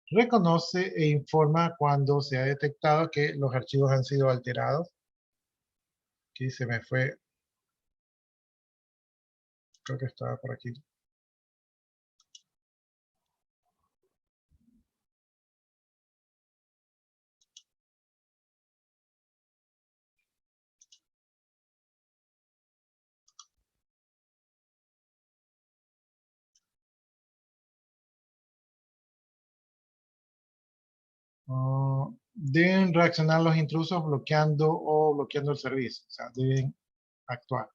Reconoce e informa cuando se ha detectado que los archivos han sido alterados. Aquí se me fue. Creo que estaba por aquí. Deben reaccionar los intrusos bloqueando el servicio. O sea, deben actuar.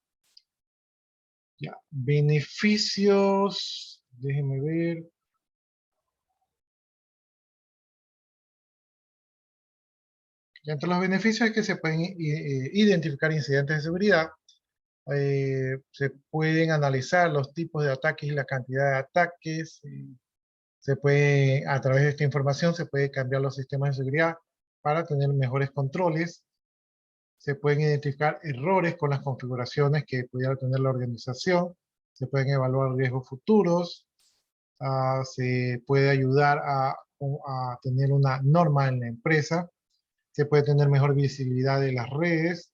Ya, beneficios. Déjenme ver. Entre los beneficios es que se pueden identificar incidentes de seguridad. Se pueden analizar los tipos de ataques y la cantidad de ataques. Se puede, a través de esta información, se puede cambiar los sistemas de seguridad para tener mejores controles. Se pueden identificar errores con las configuraciones que pudiera tener la organización. Se pueden evaluar riesgos futuros. Se puede ayudar a tener una norma en la empresa. Se puede tener mejor visibilidad de las redes.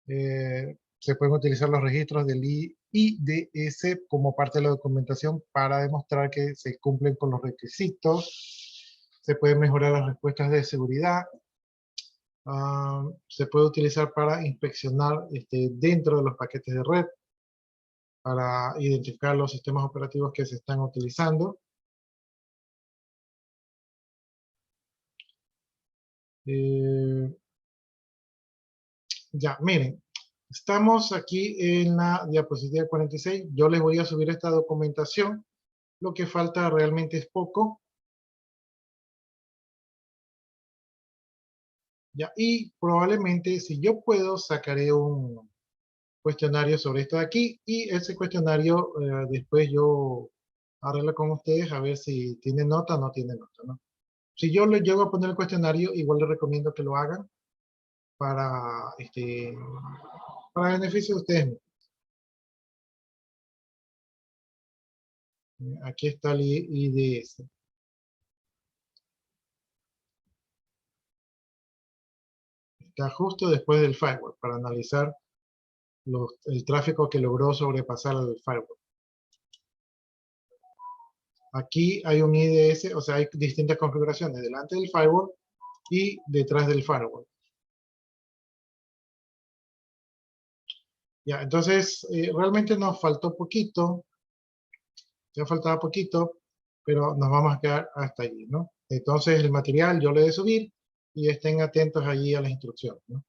Se pueden utilizar los registros del IDS como parte de la documentación para demostrar que se cumplen con los requisitos. Se pueden mejorar las respuestas de seguridad. Se puede utilizar para inspeccionar dentro de los paquetes de red, para identificar los sistemas operativos que se están utilizando. Ya, miren, estamos aquí en la diapositiva 46. Yo les voy a subir esta documentación. Lo que falta realmente es poco. Ya, y probablemente, si yo puedo, sacaré un cuestionario sobre esto de aquí, y ese cuestionario después yo arreglo con ustedes a ver si tiene nota o no tiene nota, ¿no? Si yo les llego a poner el cuestionario, igual les recomiendo que lo hagan para beneficio de ustedes mismos. Aquí está el IDS. Está justo después del firewall para analizar el tráfico que logró sobrepasar el firewall. Aquí hay un IDS, o sea, hay distintas configuraciones delante del firewall y detrás del firewall. Ya, entonces, realmente nos faltó poquito. Ya faltaba poquito, pero nos vamos a quedar hasta allí, ¿no? Entonces, el material yo lo he de subir y estén atentos allí a las instrucciones, ¿no?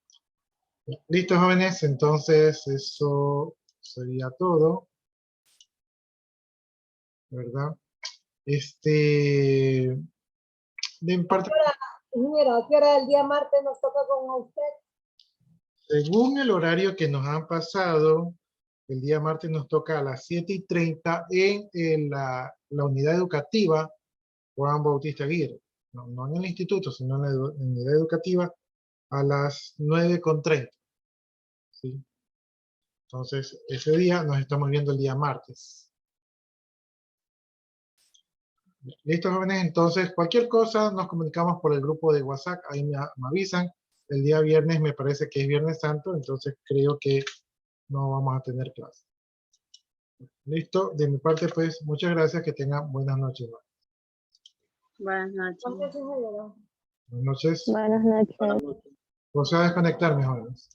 Listo, jóvenes, entonces eso sería todo, ¿verdad? De parte, Mira, ¿a qué hora del día martes nos toca con usted? según el horario que nos han pasado, el día martes nos toca a las 7:30 en la unidad educativa Juan Bautista Aguirre. No en el instituto, sino en la unidad educativa a las 9:30. ¿Sí? Entonces, ese día nos estamos viendo el día martes. Listo, jóvenes. Entonces, cualquier cosa nos comunicamos por el grupo de WhatsApp. Ahí me avisan. El día viernes me parece que es Viernes Santo, entonces creo que no vamos a tener clase. Listo. De mi parte, pues, muchas gracias. Que tengan buenas noches. Buenas noches. ¿Cuántas veces se llegó? Buenas noches. Buenas noches. Proceda a desconectarme, jóvenes.